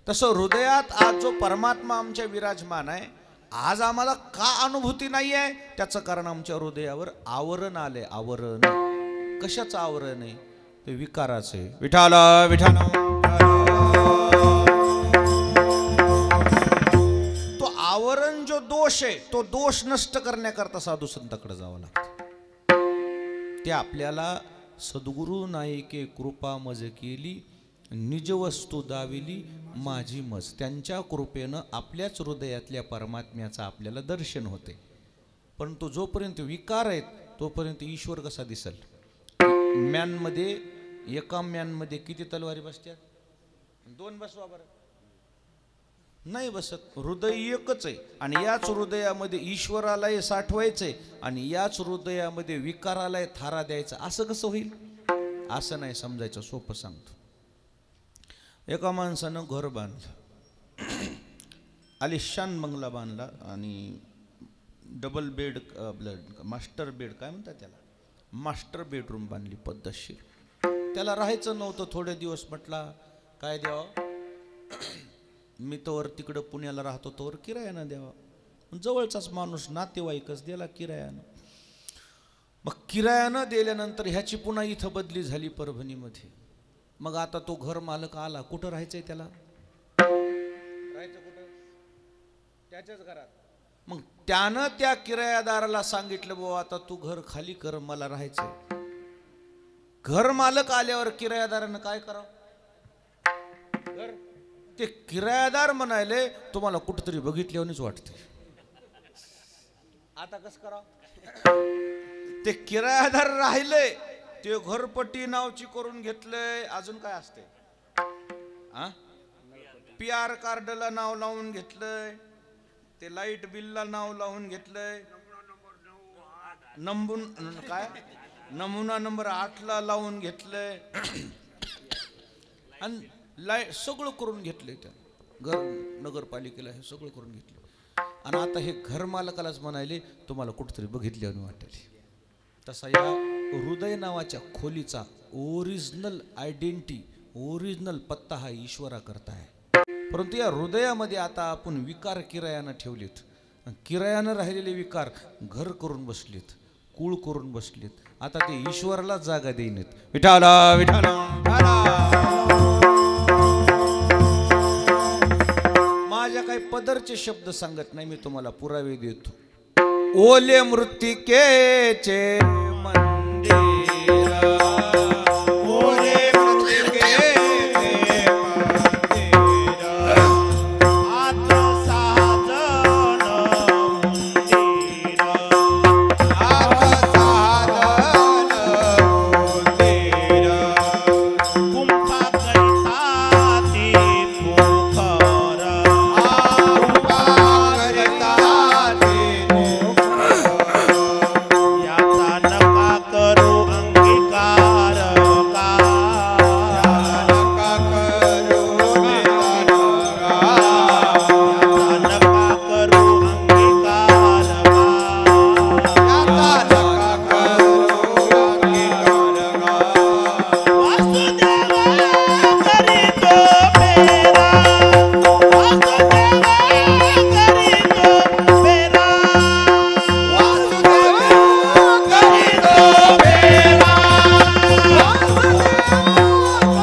तसं हृदयात आज जो परमात्मा आमच्या विराजमान आहे, आज आम्हाला का अनुभूती नाही आहे? त्याचं कारण आमच्या हृदयावर आवरण आले. आवरण कशाचं आवरण आहे? ते विकाराचे. विठाला विठाला तो आवरण जो दोष आहे, तो दोष नष्ट करण्याकरता साधू संतांकडे जावं लागतं. ते आपल्याला सद्गुरु नायके कृपा मज केली, निज वस्तू दाविली माझी मज. त्यांच्या कृपेनं आपल्याच हृदयातल्या परमात्म्याचं आपल्याला दर्शन होते. परंतु जोपर्यंत विकार आहेत तोपर्यंत ईश्वर कसा दिसल? म्यानमध्ये एका म्यानमध्ये किती तलवारी बसत्यात? 2 बसवा बरं. नाही बसत. हृदय एकच आहे आणि याच हृदयामध्ये ईश्वरालाही साठवायचंय आणि याच हृदयामध्ये विकारालाही थारा द्यायचा. असं कसं होईल? असं नाही समजायचं. सोपं सांगतो. एका माणसानं घर बांधलं, आलिशान बंगला बांधला आणि डबल बेड, मास्टर बेड काय म्हणतात त्याला, मास्टर बेडरूम बांधली पद्धतशीर. त्याला राहायचं नव्हतं. थोडे दिवस म्हटला काय द्यावं, मी तोवर तिकडं पुण्याला राहतो तोवर किरायानं द्यावा. जवळचाच माणूस नातेवाईकच दिला किरायानं. मग किरायानं दिल्यानंतर ह्याची पुन्हा इथं बदली झाली परभणीमध्ये. मग आता तो घर मालक आला, कुठं राहायचंय त्याला? राहायचं कुठं? त्याच्याच घरात. मग त्यानं त्या किरायादाराला सांगितलं, बाबा आता तू घर खाली कर, मला राहायचंय. घर मालक आल्यावर किरायादारानं काय करावं? ते किरायादार म्हणाले तुम्हाला कुठंतरी बघितल्यावरच वाटते, आता कसं करावं? ते किरायादार राहिले, ते घरपट्टी नावची करून घेतलंय. अजून काय असते? PR कार्डला नाव लावून घेतलंय, ते लाईट बिलला नाव लावून घेतलंय, नमुना नंबर 8ला लावून घेतलंय आणि सगळं करून घेतलंय. त्या घर नगरपालिकेला हे सगळं करून घेतलं आणि आता हे घर मालकालाच म्हणाले तुम्हाला कुठंतरी बघितल्यावर वाटेल. तसा या हृदय नावाच्या खोलीचा ओरिजिनल आयडेंटिटी, ओरिजिनल पत्ता हा ईश्वरा करता आहे. परंतु या हृदयामध्ये आता आपण विकार किरायानं ठेवलेत. किरायानं राहिलेले विकार घर करून बसलेत, कूळ करून बसलेत. आता ते ईश्वराला जागा देईनेत. विठाला विठाला माझ्या काही पदरचे शब्द सांगत नाही, मी तुम्हाला पुरावे देतो. ओले मृत्तिकेचे मंदिर, ओले मृत्तिकेचे मंदिर, आत साजन मंदिर, आत साजन मंदिर, गुंफा करता ते पोखर, गुंफा करता ते याचा नका करू अंगीकार का, नका करू अंगीकार का, याचा नका करू अंगीकार का, याचा नका करू अंगीकार का. वासुदेव करीतो मेरा, वासुदेव करीतो मेरा, वासुदेव करीतो मेरा,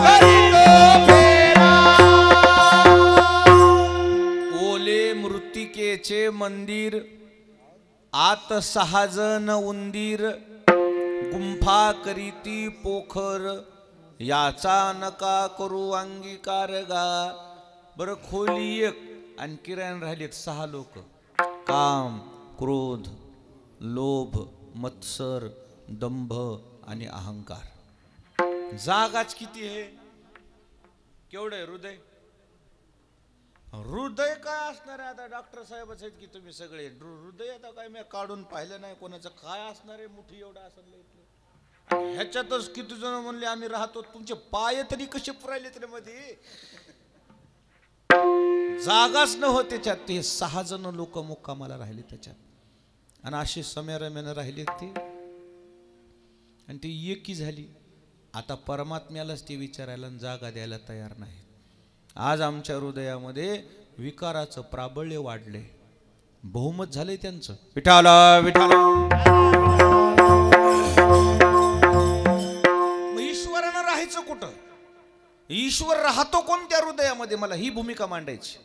करीतो मेरा. ओले मृत्तिकेचे मंदिर, आत 6 जण उंदीर, गुंफा करीती पोखर, याचा नका करू अंगीकार गा. बरं, खोली एक आणि किरायन राहिलेत 6 लोक. काम, क्रोध, लोभ, मत्सर, दंभ आणि अहंकार. जागाच किती आहे? केवढं आहे हृदय? हृदय काय असणार आहे? आता डॉक्टर साहेबच आहेत की तुम्ही सगळे. हृदय आता काय मी काढून पाहिलं नाही कोणाचं. काय असणार आहे? मुठी एवढं असं. ह्याच्यातच किती जण म्हणले आम्ही राहतो. तुमचे पाय तरी कसे पुरायले तरी मध्ये? जागाच न हो त्याच्यात. ते 6 जण लोक मुक्कामाला राहिले त्याच्यात. आणि अशी समेरमेनं राहिले ते. आणि ती एकी झाली. आता परमात्म्यालाच ते विचारायला जागा द्यायला तयार नाही. आज आमच्या हृदयामध्ये विकाराचं प्राबल्य वाढले. बहुमत झाले त्यांचं. विठाला विठाला. मग ईश्वरानं राहायचं कुठं? ईश्वर राहतो कोणत्या हृदयामध्ये? मला ही भूमिका मांडायची.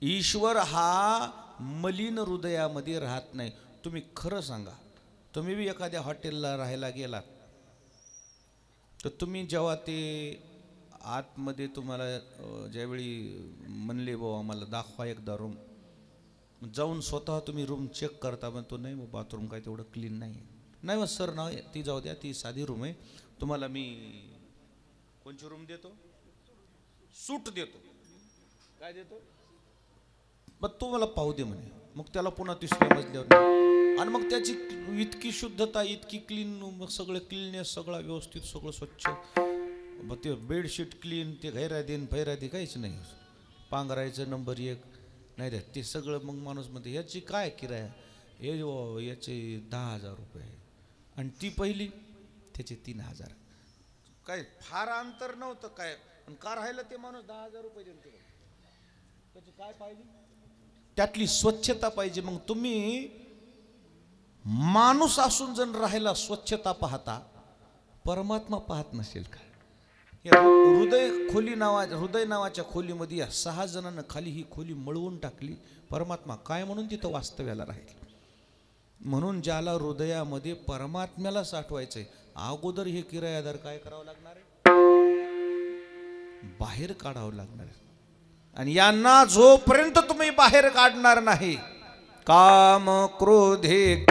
ईश्वर हा मलिन हृदयामध्ये राहत नाही. तुम्ही खरं सांगा, तुम्ही बी एखाद्या हॉटेलला राहायला गेलात तर तुम्ही जेव्हा ते आतमध्ये तुम्हाला ज्यावेळी म्हणले बाबा मला दाखवा एकदा रूम, जाऊन स्वतः तुम्ही रूम चेक करता. पण तो नाही, बाथरूम काय तेवढं क्लीन नाही आहे. नाही मग सर ना ती जाऊ द्या, ती साधी रूम आहे, तुम्हाला मी कोणची रूम देतो? सूट देतो. काय देतो? मग तो मला पाहू दे म्हणे. मग त्याला पुन्हा 3ऱ्या मजल्यावर. आणि मग त्याची इतकी शुद्धता, इतकी क्लीन, मग सगळं क्लीननेस, सगळा व्यवस्थित, सगळं स्वच्छ. मग ते बेडशीट क्लीन, ते घैरादीन फैरादी काहीच नाही. पांघरायचं नंबर 1 नाही रे ते सगळं. मग माणूस म्हणते याची काय किराया? हे याचे 10,000 रुपये. आणि ती पहिली त्याचे 3,000. काय फार अंतर नव्हतं काय. पण का राहिलं ते माणूस 10,000 रुपये देतो? त्याची काय पाहिजे? त्यातली स्वच्छता पाहिजे. मग तुम्ही माणूस असून जण राहायला स्वच्छता पाहता, परमात्मा पाहत नसेल का? या हृदय नावाच्या खोलीमध्ये या 6 जणांना खाली ही खोली मळवून टाकली. परमात्मा काय म्हणून तिथं वास्तव्याला राहील. म्हणून ज्याला हृदयामध्ये परमात्म्याला साठवायचंय, अगोदर हे किरायादार काय करावं लागणार आहे? बाहेर काढावं लागणार आहे. आणि यांना जोपर्यंत तुम्ही बाहेर काढणार नाही, काम क्रोधे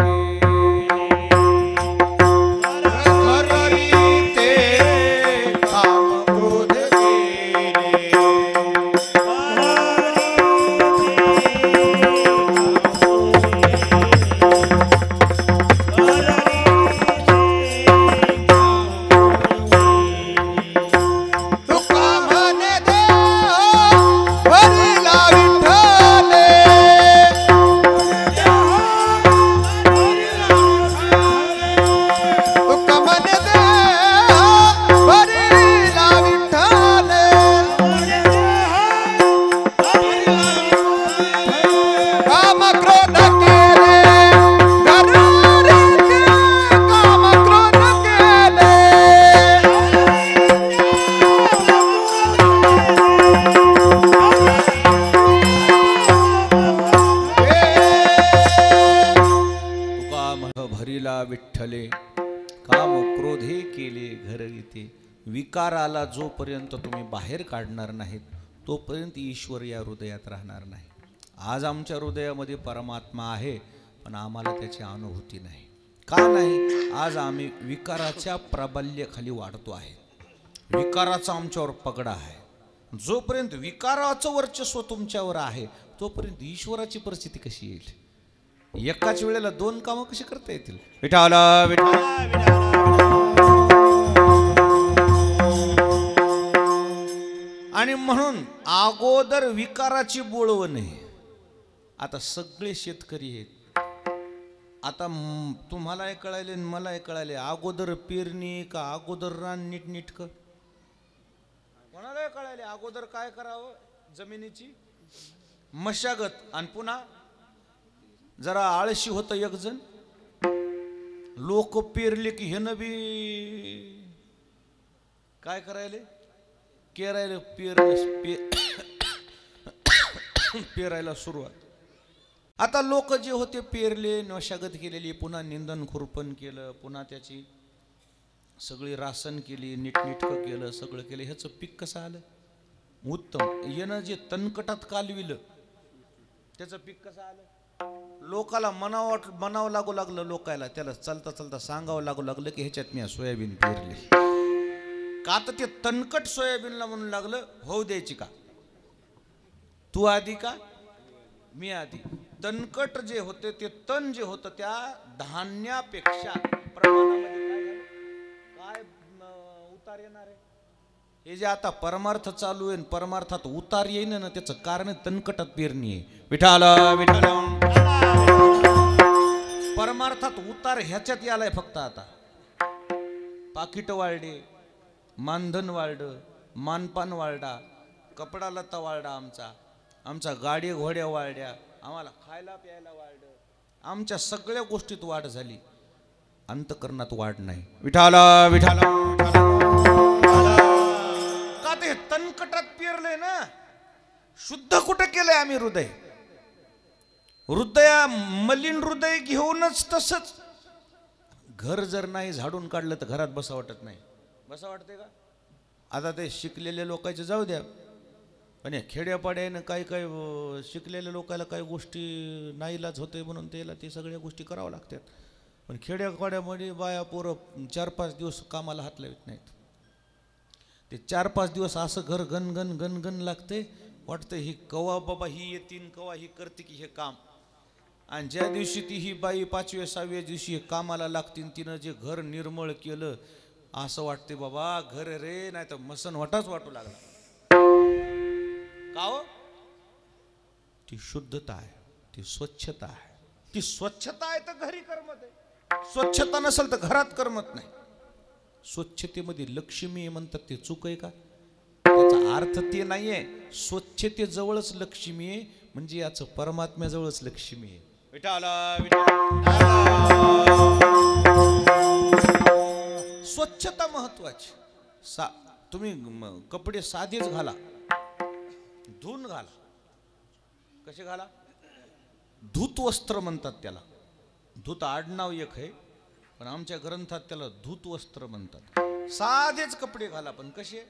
विठ्ठले काम क्रोधे केले घर येते. विकाराला जोपर्यंत तुम्ही बाहेर काढणार नाहीत तोपर्यंत ईश्वर या हृदयात राहणार नाही. आज आमच्या हृदयामध्ये परमात्मा आहे, पण आम्हाला त्याची अनुभूती नाही. का नाही? आज आम्ही विकाराच्या प्राबल्याखाली वाढतो आहे. विकाराचा आमच्यावर पगडा आहे. जोपर्यंत विकाराचं वर्चस्व तुमच्यावर आहे तोपर्यंत ईश्वराची परिस्थिती कशी येईल? एकाच वेळेला 2 कामं कशी करता येतील? विठाला विठाला. आणि म्हणून अगोदर विकाराची बोळवणे. आता सगळे शेतकरी आहेत. आता तुम्हाला कळाले मला कळाले, अगोदर पेरणी का अगोदर रान नीटनीटकं? कोणाला कळाले अगोदर काय करावं? जमिनीची मशागत. आणि पुन्हा जरा आळशी होतं एक जण, लोक पेरले की हे नबी काय करायले? पेरायला सुरुवात. आता लोक जे होते पेरले, मशागत केलेली, पुन्हा निंदन खुरपण केलं, पुन्हा त्याची सगळी रासन केली, नीटनीटकं केलं, सगळं केलं, ह्याचं पीक कसं आलं? उत्तम. येणं जे तणकटात कालविलं त्याचं पीक कसं आलं? लोकाला मनावं लागू लागलं, लोकायला त्याला चालता चालता सांगावं लागू लागलं की ह्याच्यात मी सोयाबीन पेरली. का तर ते तणकट सोयाबीनला म्हणून लागलं, होऊ द्यायची का? तू आधी का मी आधी? तणकट जे होते ते तण जे होतं त्या धान्यापेक्षा प्रमाणामध्ये काय उतार येणार आहे? हे जे आता परमार्थ चालू आहे, परमार्थात उतार येईन ना, त्याचं कारण तणकटात पेरणी आहे. विठाल विठाल. परमार्थात उतार ह्याच्यात यालाय फक्त. आता पाकिट वाढले, मानधन वाढलं, मानपान वाढला, कपडा लत्ता वाढला, आमचा गाडी घोड्या वाढल्या, आम्हाला खायला प्यायला वाढलं, आमच्या सगळ्या गोष्टीत वाढ झाली, अंतकरणात वाढ नाही. विठाल विठाल. का ते तणकटात पेरलंय ना, शुद्ध कुठं केलंय आम्ही? हृदया मलिन हृदय घेऊनच तसंच. घर जर नाही झाडून काढलं तर घरात बसा वाटत नाही. बसा वाटते का? आता ते शिकलेल्या लोकांचे जाऊ द्या, पण खेड्यापाड्यानं काही काही शिकलेल्या लोकांना काही गोष्टी नाईलाज होते म्हणून त्याला ते सगळ्या गोष्टी कराव्या लागतात. पण खेड्यापाड्यामध्ये बाया पोरं 4-5 दिवस कामाला हात लावत नाहीत. ते 4-5 दिवस असं घर गणगण गणगण लागते, वाटतं ही कवा बाबा ही येतीन, कवा ही करते की हे काम. आणि ज्या दिवशी ती ही बाई 5व्या-6व्या दिवशी कामाला लागतील, तिनं जे घर निर्मळ केलं, असं वाटते बाबा घर रे, नाही तर मसन वाटाच वाटू लागला. का हो? ती शुद्धता आहे, ती स्वच्छता आहे. ती स्वच्छता आहे तर घरी करमत आहे, स्वच्छता नसेल तर घरात करमत नाही. स्वच्छतेमध्ये लक्ष्मी म्हणतात, ते चूक आहे का? त्याचा अर्थ ते नाहीये. स्वच्छतेजवळच लक्ष्मी आहे, म्हणजे याचं परमात्म्याजवळच लक्ष्मी आहे. विठाल स्वच्छता महत्वाची. तुम्ही कपडे साधेच घाला, धुवून घाला. कसे घाला? धूत वस्त्र म्हणतात त्याला. धूत आडनाव एक आहे, पण आमच्या ग्रंथात त्याला धूत वस्त्र म्हणतात. साधेच कपडे घाला, पण कसे?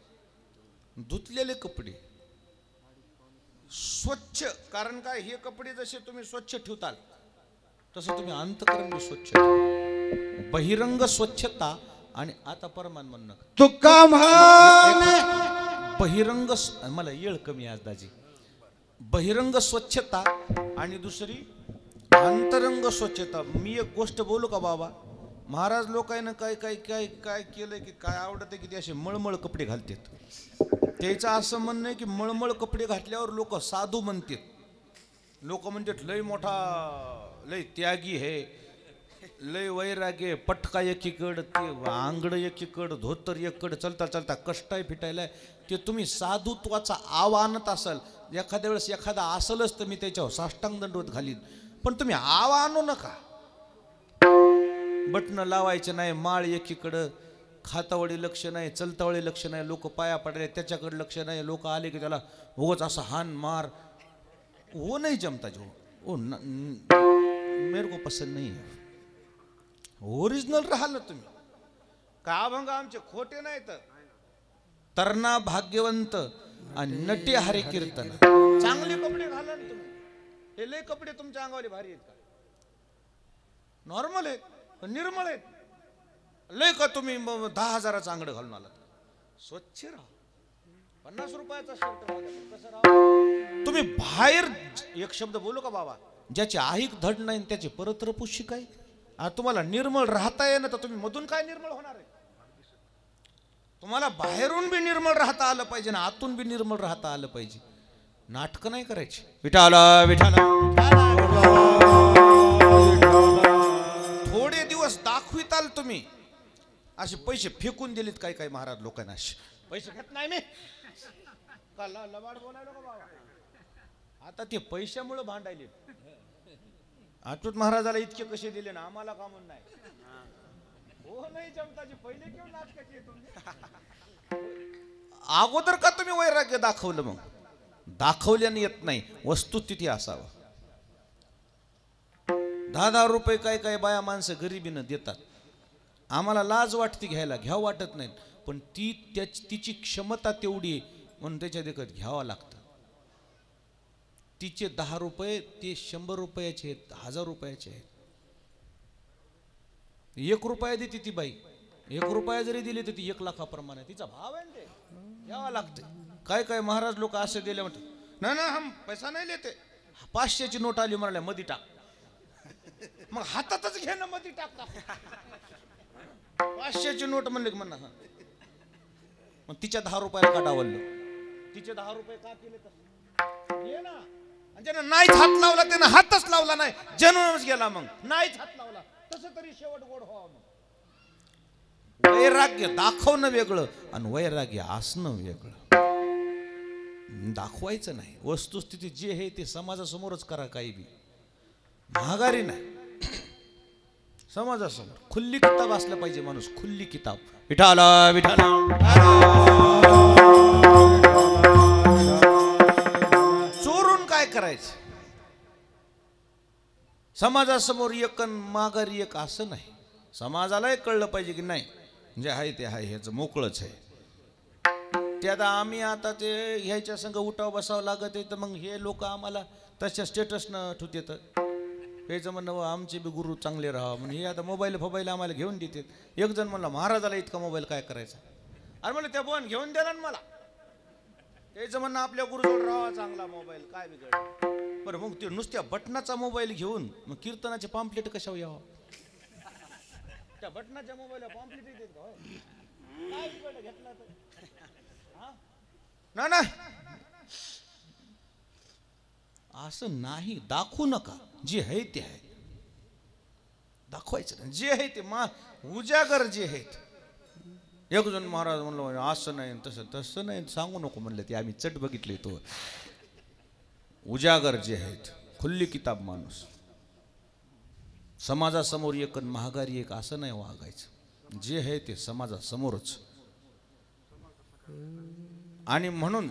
धुतलेले कपडे, स्वच्छ. कारण काय, हे कपडे जसे तुम्ही स्वच्छ ठेवताल तसं तुम्ही अंतकरण बी स्वच्छ ठेवा. बहिरंग स्वच्छता आणि आता परमान म्हणणं तुका म्हणे बहिरंग, मला येळ कमी आज दाजी. बहिरंग स्वच्छता आणि दुसरी अंतरंग स्वच्छता. मी एक गोष्ट बोलू का बाबा? महाराज लोकांना काय काय काय काय केलंय की काय आवडतं की ते असे मळमळ कपडे घालतात. त्याचं असं म्हणणं आहे की मळमळ कपडे घातल्यावर लोक साधू म्हणतात. लोक म्हणतात लय मोठा, लय त्यागी है, लय वैराग्य, पटका एकीकड, ते आंगड एकीकड, धोतर एककड, चलता चलता कष्टाय फिटायलाय. ते तुम्ही साधुत्वाचा आव आणत असाल, एखाद्या वेळेस एखादा असलच तर मी त्याच्यावर साष्टांग दंडवत घालीन, पण तुम्ही आव आणू नका. बटणं लावायचे नाही, माळ एकीकडं, खातावळी लक्ष नाही, चलतावळी लक्ष नाही, लोक पाया पडले त्याच्याकडे लक्ष नाही, लोक आले की त्याला उगाच असा हान मार. वो नहीं जमता जो वो मेरे को पसंद नहीं है. ओरिजिनल राहिलं तुम्ही. का अभंग आमचे खोटे नाही तर तरणा भाग्यवंत आणि नटे हरे कीर्तन. चांगले कपडे घाला ना तुम्ही. हे लय कपडे तुमच्या अंगावर भारी आहेत का? नॉर्मल आहेत पण निर्मळ आहेत. लय का तुम्ही 10,000चं अंगड घालून आलात? स्वच्छ राहा. 50 रुपयाचा शर्ट कसं राहा. तुम्ही बाहेर एक शब्द बोलू का बाबा? ज्याची आहिक धड नाही त्याची परत्र पुष्य काय? तुम्हाला निर्मळ राहता येणं तर तुम्ही मधून काय निर्मळ होणार आहे? तुम्हाला बाहेरून बी निर्मळ राहता आलं पाहिजे ना, आतून बी निर्मळ राहता आलं पाहिजे. नाटकं नाही करायची. विठाल विठाल. थोडे दिवस दाखविताल तुम्ही. असे पैसे फेकून दिलेत काही काही महाराज लोकांना. पैसे घेत नाही मी का लबाड बोलायला का बाबा? आता ते पैशामुळे भांडायले. अच्युत महाराजाला इतके कसे दिले ना, आम्हाला का म्हणून नाही. हो नाही जमताजी पहिले केव्हा नाटकाची अगोदर का तुम्ही वैराग्य दाखवलं? मग दाखवल्याने येत नाही, वस्तुस्थिती असावं. 10-10 रुपये काय काय बाया माणसं गरिबीनं देतात. आम्हाला लाज वाटते घ्यायला, घ्यावं वाटत नाही, पण तिची क्षमता तेवढी आहे म्हणून त्याच्या देखत घ्यावं लागतं. तिचे 10 रुपये ते 100 रुपयाचे आहेत, 1000 रुपयाचे आहेत. 1 रुपया देते ती बाई, 1 रुपया जरी दिली तर ती 1 लाखाप्रमाणे तिचा भाव आहे, ते घ्यावं लागतं. काय काय महाराज लोक असे दिले म्हणतात, ना ना हम पैसा नाही लेते. 500ची नोट आली म्हणाल्या मध्ये टाक, मग हातातच घे ना मध्ये टाक. 500ची नोट म्हणले की म्हणा, मग तिच्या 10 रुपयाला का डावललं? तिचे 10 रुपये का केले तर ये ना. ज्यानं नाहीच हात लावला त्यानं हातच लावला नाही, जनूनच गेला. मग नाहीच हात लावला तसं तरी शेवट गोड व्हावं. मग वैराग्य दाखवणं वेगळं आणि वैराग्य असणं वेगळं. दाखवायचं नाही, वस्तुस्थिती जे आहे ते समाजासमोरच करा. काही बी महागारी नाही, समाजासमोर खुल्ली किताब असलं पाहिजे माणूस. खुल्ली किताब. विठाला विठाला चोरून काय करायचं? समाजासमोर एक आणि माघारी एक असं नाही. समाजालाही कळलं पाहिजे की नाही जे आहे ते आहे, ह्याचं मोकळंच आहे. ते आम्ही आता ते ह्याच्या संग उठाव बसावं लागत आहे, तर मग हे लोक आम्हाला तशा स्टेटसनं ठेवत येतात. हेच म्हणणं आमचे बी गुरु चांगले राहा म्हणून हे आता मोबाईल आम्हाला घेऊन देतात. एक जण म्हणला महाराजाला इतका मोबाईल काय करायचा? अरे म्हणलं त्या बोन घेऊन द्या ना मला. त्याचं म्हणणं आपल्या गुरुजवळ राहा, चांगला मोबाईल काय बिघड. बरं मग ते नुसत्या बटनाचा मोबाईल घेऊन मग कीर्तनाचे पॉम्पलेट कशावर यावं? त्या बटनाच्या मोबाईलला पॉम्पलेट येतात का? काय बिघड घेतला तर ना ना असं नाही. दाखवू नका, जे आहे ते आहे. दाखवायचं नाही, जे आहे ते उजागर जे आहेत. एक जण महाराज म्हणलं असं नाही तसं नाही सांगू नको म्हणलं, ते आम्ही चट बघितले. तो उजागर जे आहेत, खुल्ली किताब माणूस. समाजासमोर एक महागारी एक असं नाही वागायचं. जे आहे ते समाजासमोरच. आणि म्हणून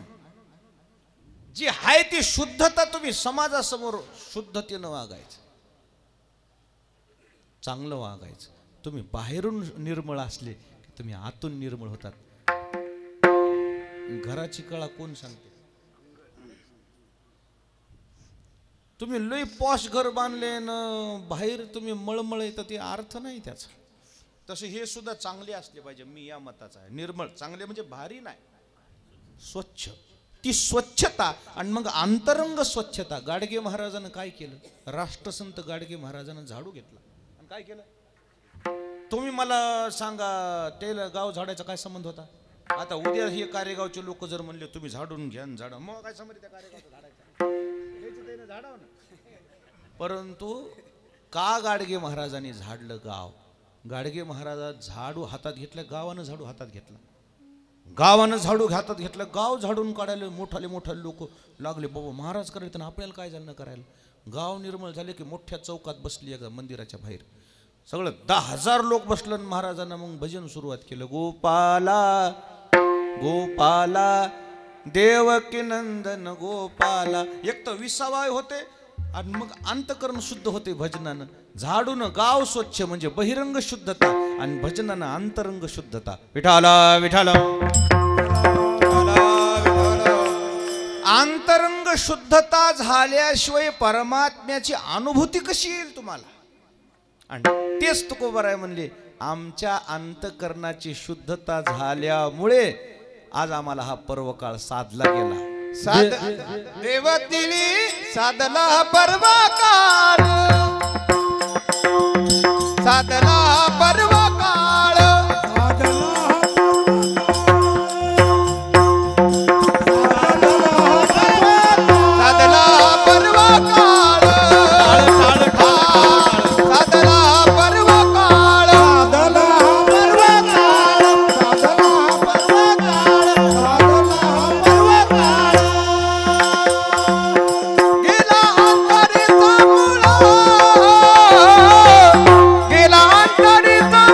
जी आहे ती शुद्धता तुम्ही समाजासमोर शुद्धतेनं वागायचं, चांगलं वागायचं. तुम्ही बाहेरून निर्मळ असले की तुम्ही आतून निर्मळ होतात. घराची कळा कोण सांगते? तुम्ही लई पॉश घर बांधले न बाहेर तुम्ही मळमळ येतं, ते अर्थ नाही त्याचा. तसे हे सुद्धा चांगले असले पाहिजे. मी या मताचा आहे. निर्मळ चांगले म्हणजे भारी नाही, स्वच्छ. ती स्वच्छता आणि मग अंतरंग स्वच्छता. गाडगे महाराजानं काय केलं? राष्ट्रसंत गाडगे महाराजानं झाडू घेतला आणि काय केलं? तुम्ही मला सांगा, त्याला गाव झाडायचा काय संबंध होता? आता उद्या हे कारेगावचे लोक जर म्हणले तुम्ही झाडून घ्या झाडा, मग काय संबंध त्या कारेगावचं झाडायचं? झाडाव ना. परंतु का गाडगे महाराजांनी झाडलं गाव? गाडगे महाराजा झाडू हातात घेतलं, गावानं झाडू हातात घेतला. गावानं झाडू हातात घेतलं, गाव झाडून काढायला मोठाले लोक लागले. बाबा महाराज करायला तर आपल्याला काय झालं करायला? गाव निर्मळ झाले की मोठ्या चौकात बसली एकदा मंदिराच्या बाहेर. सगळं 10,000 लोक बसलं. महाराजांना मग भजन सुरुवात केलं. गोपाला गोपाला देवकी नंदन गोपाला. एक तर 20 होते आणि मग अंतकरण शुद्ध होते भजनानं. झाडून गाव स्वच्छ म्हणजे बहिरंग शुद्धता आणि भजनानं अंतरंग शुद्धता. विठाला विठाला. अंतरंग शुद्धता झाल्याशिवाय परमात्म्याची अनुभूती कशी येईल तुम्हाला? आणि तेच तुकोबाराय म्हणले, आमच्या अंतकरणाची शुद्धता झाल्यामुळे आज आम्हाला हा पर्व काळ साधला गेला. देवतिली साधला पर्व काळ, साधला पर्व काळ, साधला पर्व काळ, साधला पर्व काळ, गेला अंतरीचा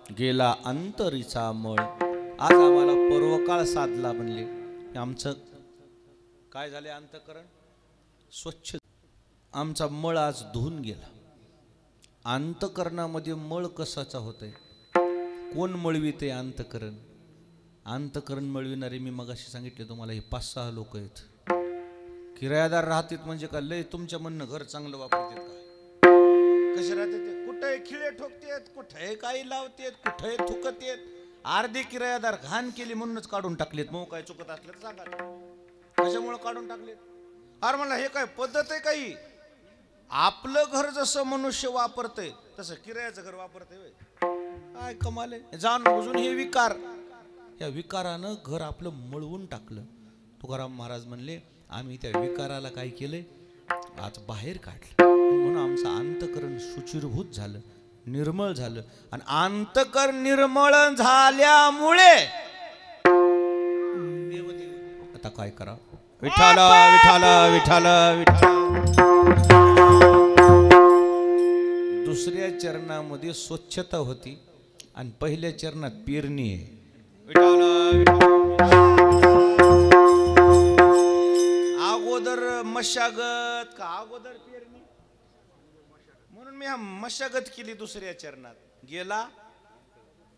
गेला अंतरीचा मळ. आज आम्हाला पर्वकाळ साधला म्हणले. आमचं काय झाले? अंतकरण स्वच्छ. आमचा मळ आज धुवून गेला. अंतकरणामध्ये मळ कसाचा होतंय? कोण मळविते? अंतकरण. अंतकरण मळविणारे मी मगाशी सांगितले तुम्हाला, हे 5-6 लोक आहेत. किरायादार राहतात म्हणजे का लय तुमच्या म्हणणं घर चांगलं वापरतात का? कसे राहते ते? कुठे खिळे ठोकतेत, कुठे काही लावतेत, कुठे थुकतेत. अर्धे किरायादार घाण केली म्हणूनच काढून टाकलेत. मग काय चुकत असलं तर सांगा, कशामुळे काढून टाकलेत? अरे मला हे काय पद्धत आहे? काही आपलं घर जसं मनुष्य वापरतंय तसं किरायाचं घर वापरतंय. काय कमाल आहे. जाण बुजून हे विकार, या विकारानं घर आपलं मळवून टाकलं. तुकाराम महाराज म्हणले आम्ही त्या विकाराला काय केलंय? आज बाहेर काढलं. म्हणून आमचं अंतकरण शुचिरभूत झालं, निर्मळ झालं. आणि अंतकरण निर्मळ झाल्यामुळे आता काय करा? विठाल विठाल विठाल विठाल. दुसऱ्या चरणामध्ये स्वच्छता होती आणि पहिल्या चरणात पेरणी आहे. विठाल अगोदर मशागत का अगोदर पेरणी? म्हणून मी हा मशागत केली दुसऱ्या चरणात. गेला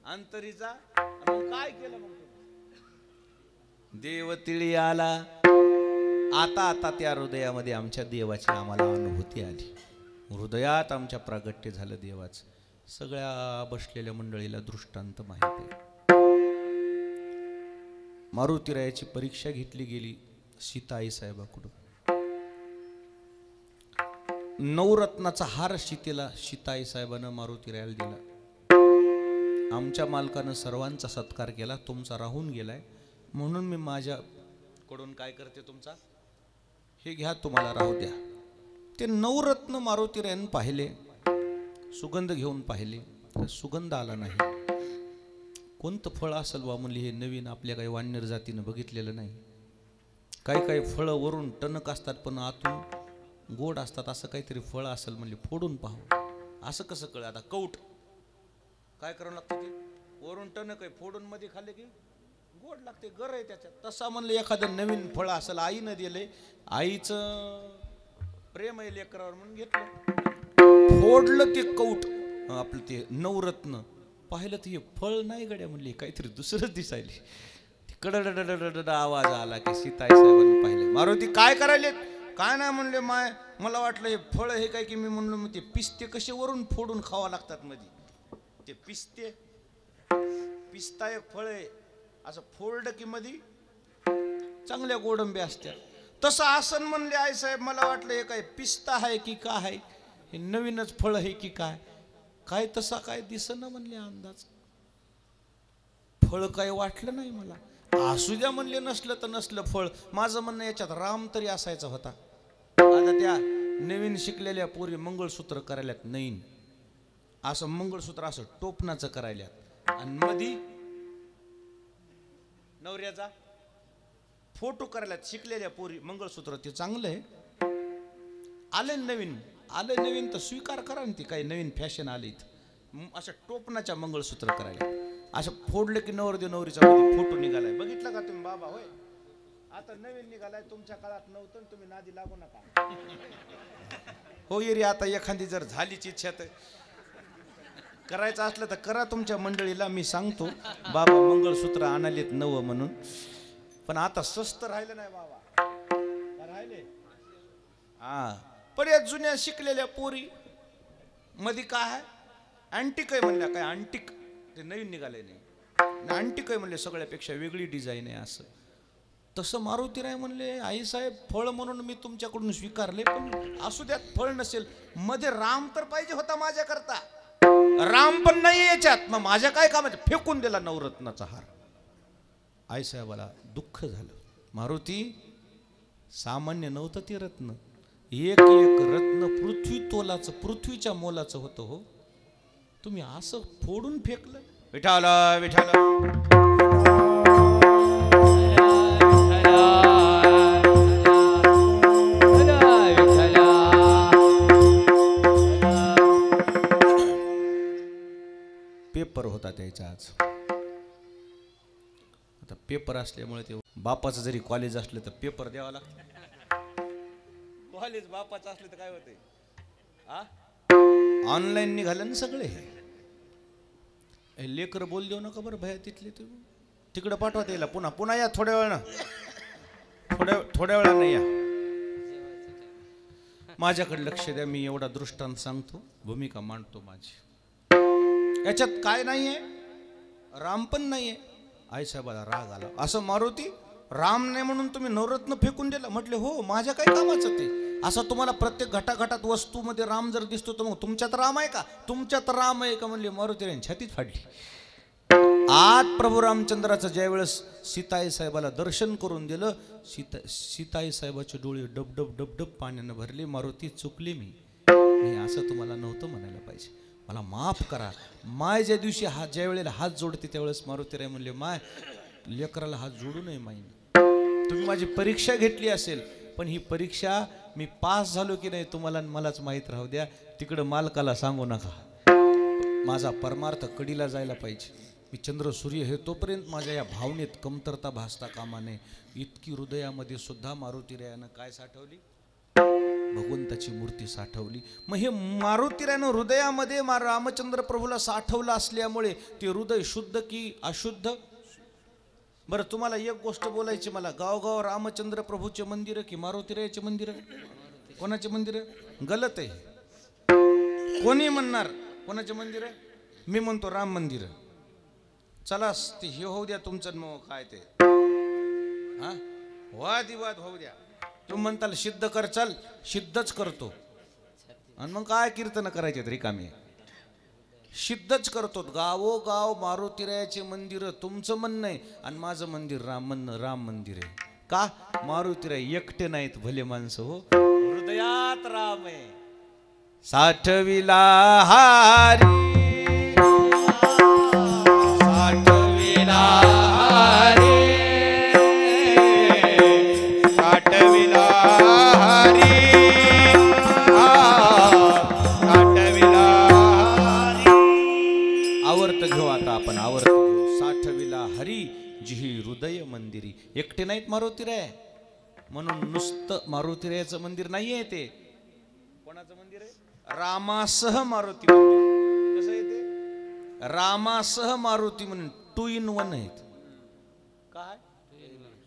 अंतरीचा. मग काय केलं? मग देव तिळी आला. आता त्या हृदयामध्ये आमच्या देवाची आम्हाला अनुभूती आली. हृदयात आमच्या प्रागट्य झालं देवाचं. सगळ्या बसलेल्या मंडळीला दृष्टांत माहिती आहे. मारुतीरायाची परीक्षा घेतली गेली सीता आई साहेबाकडून. नवरत्नाचा हार सीता आई साहेबानं मारुतीरायाला दिला. आमच्या मालकानं सर्वांचा सत्कार केला. तुमचा राहून गेलाय म्हणून मी माझ्याकडून काय करते, तुमचा हे घ्या, तुम्हाला राहू द्या. ते नवरत्न मारुतीरायानं पाहिले, सुगंध घेऊन पाहिले, तर सुगंध आला नाही. कोणतं फळ असेल बा म्हणले, हे नवीन आपल्या काही वानर जातीनं बघितलेलं नाही. काही फळं वरून टणक असतात पण आतून गोड असतात. असं काहीतरी फळ असेल म्हणले, फोडून पाहू. असं कसं कळ? आता कौट काय करावं लागतं? ते वरून टणक आहे, फोडून मध्ये खाल्ले की गोड लागते, गर आहे त्याच्यात. तसा म्हणलं एखादं नवीन फळ असेल, आईनं दिले, आईचं प्रेम आहे लेकरावर म्हणून घेतलं, फोडलं ते कौट आपलं ते नवरत्न. पाहिलं तर हे फळ नाही गड्या म्हणले, काहीतरी दुसरंच दिसायले. कडडडडड आवाज आला की सीताई साहेबांनी पाहिले. मारुती काय करायले? काय नाही म्हणले, मला वाटलं हे फळ हे काय की. मी म्हणलो मग ते पिस्ते कसे वरून फोडून खावा लागतात मध्ये. ते पिस्ता एक फळ आहे, असं फोल्ड की मध्ये चांगल्या गोडंबे असत्या. तसं आसन म्हणले आई साहेब. मला वाटलं हे काय पिस्ता आहे की काय आहे, हे नवीनच फळ आहे की काय. काय तसा काय दिसना म्हणले अंदाज. फळ काय वाटलं नाही मला. असू द्या म्हणले, नसलं तर नसलं फळ. माझं म्हणणं याच्यात राम तरी असायचा होता. आता त्या नवीन शिकलेल्या पोरी मंगळसूत्र करायल्यात नवीन. असं मंगळसूत्र असं टोपणाचं करायल्यात आणि मधी नवऱ्याचा फोटो करायल्यात शिकलेल्या पोरी. मंगळसूत्र ते चांगलं आहे, आले नवीन तर स्वीकार करा ना. ती काही नवीन फॅशन आली. असं टोपणाच्या मंगळसूत्र करायला असं फोडलं की नवरदेव नवरीचा फोटो निघालाय. बघितलं का तुम्ही बाबा? होय, आता नवीन निघालाय. तुमच्या काळात नव्हतं, तुम्ही नादी लागू नका. हो ये रे, आता एखादी जर झालीच इच्छा तर करायचं असलं तर करा. तुमच्या मंडळीला मी सांगतो बाबा मंगळसूत्र आणालेत नवं म्हणून. पण आता स्वस्त राहिलं नाही बाबा, राहिले. पण या जुन्या शिकलेल्या पोरी मध्ये काय आहे? अँटिक आहे म्हणल्या. काय अँटिक? ते नवीन निघाले नाही. अँटिक आहे म्हणले, सगळ्यापेक्षा वेगळी डिझाईन आहे असं. तसं मारुतीराय म्हणले, आई साहेब फळ म्हणून मी तुमच्याकडून स्वीकारले, पण असू द्यात फळ नसेल. मध्ये राम तर पाहिजे होता माझ्याकरता. राम पण नाही याच्यात, मग माझ्या काय कामाचं? फेकून दिला नवरत्नाचा हार. आई साहेबाला दुःख झालं. मारुती सामान्य नव्हतं ते रत्न. एक एक रत्न पृथ्वी तोलाचं, पृथ्वीच्या मोलाचं होतं. हो, तुम्ही असं फोडून फेकलं. विठाल विठाल. पेपर होता त्याचा आज. आता पेपर असल्यामुळे ते बापाचं जरी कॉलेज असलं तर पेपर द्यावा लागतो. कॉलेज बापाचं असलं तर काय होते, ऑनलाईन निघाले ना सगळे. लेकर बोल देऊ नका बरं भया तिथले, तिकडं पाठवा त्याला. पुन्हा पुन्हा या थोड्या वेळानं, थोड्या वेळानं या. माझ्याकडे लक्ष द्या, मी एवढा दृष्टांत सांगतो, भूमिका मांडतो माझी. याच्यात काय नाहीये, राम पण नाहीये. आईसाहेबाला राग आला, असं मारुती राम नाही म्हणून तुम्ही नवरत्न फेकून दिला. म्हटले हो, माझ्या काय कामाचं ते. असं तुम्हाला प्रत्येक घटाघटात वस्तूमध्ये राम जर दिसतो तर मग तुमच्यात राम आहे का, तुमच्यात राम आहे का म्हणले. मारुती छातीत फाडली. आज प्रभू रामचंद्राचं ज्या वेळेस सीताई साहेबाला दर्शन करून दिलं, सीताई साहेबाचे डोळे डबडब डबडब पाण्यानं भरले. मारुती चुकले मी असं तुम्हाला नव्हतं म्हणायला पाहिजे, मला माफ करा. माय ज्या दिवशी ज्या वेळेला हात जोडते त्यावेळेस मारुतीराय म्हणले, माय लेकराला हात जोडू नये माईने. तुम्ही माझी परीक्षा घेतली असेल, पण ही परीक्षा मी पास झालो की नाही तुम्हाला मलाच माहीत राहू द्या. तिकडं मालकाला सांगू नका. माझा परमार्थ कडीला जायला पाहिजे. मी चंद्र सूर्य हे तोपर्यंत माझ्या या भावनेत कमतरता भासता कामा नये. इतकी हृदयामध्ये सुद्धा मारुतीरायानं काय साठवली, भगवंताची मूर्ती साठवली. मग हे मारुतीरायानं हृदयामध्ये रामचंद्र प्रभूला साठवलं असल्यामुळे ते हृदय शुद्ध की अशुद्ध. बरं तुम्हाला एक गोष्ट बोलायची, मला गावगाव रामचंद्र प्रभूचे मंदिर की मारुतीरायाचे मंदिर, कोणाचे मंदिर गलत आहे. कोणी म्हणणार कोणाचे मंदिर, मी म्हणतो राम मंदिर. चला ते हे होऊ द्या तुमचं, मग काय ते वादिवाद होऊ द्या. तुम्ही म्हणताल सिद्ध कर, चल सिद्धच करतो. आणि मग काय कीर्तन करायचे रिकामी, सिद्धच करतो. गावोगाव मारुतीरायाचे मंदिर तुमचं म्हणणं आहे आणि माझं मंदिर राम मंदिर आहे. का मारुतीराय एकटे नाहीत भले माणसं हो, हृदयात राम आहे. साठविला हारी, साठविला हारी, साठविला हरी, साठविला हरी. आवर्त घेऊ आता आपण, आवर्त घेऊ. साठविला हरी जिही हृदय मंदिरी. एकटे नाहीत मारुतीराय म्हणून नुसतं मारुतीरायाचं मंदिर नाहीये ते. कोणाचं मंदिर आहे, रामासह मारुती मंदिर. कसं आहे ते, रामासह मारुती म्हणून 2 in 1 आहेत. काय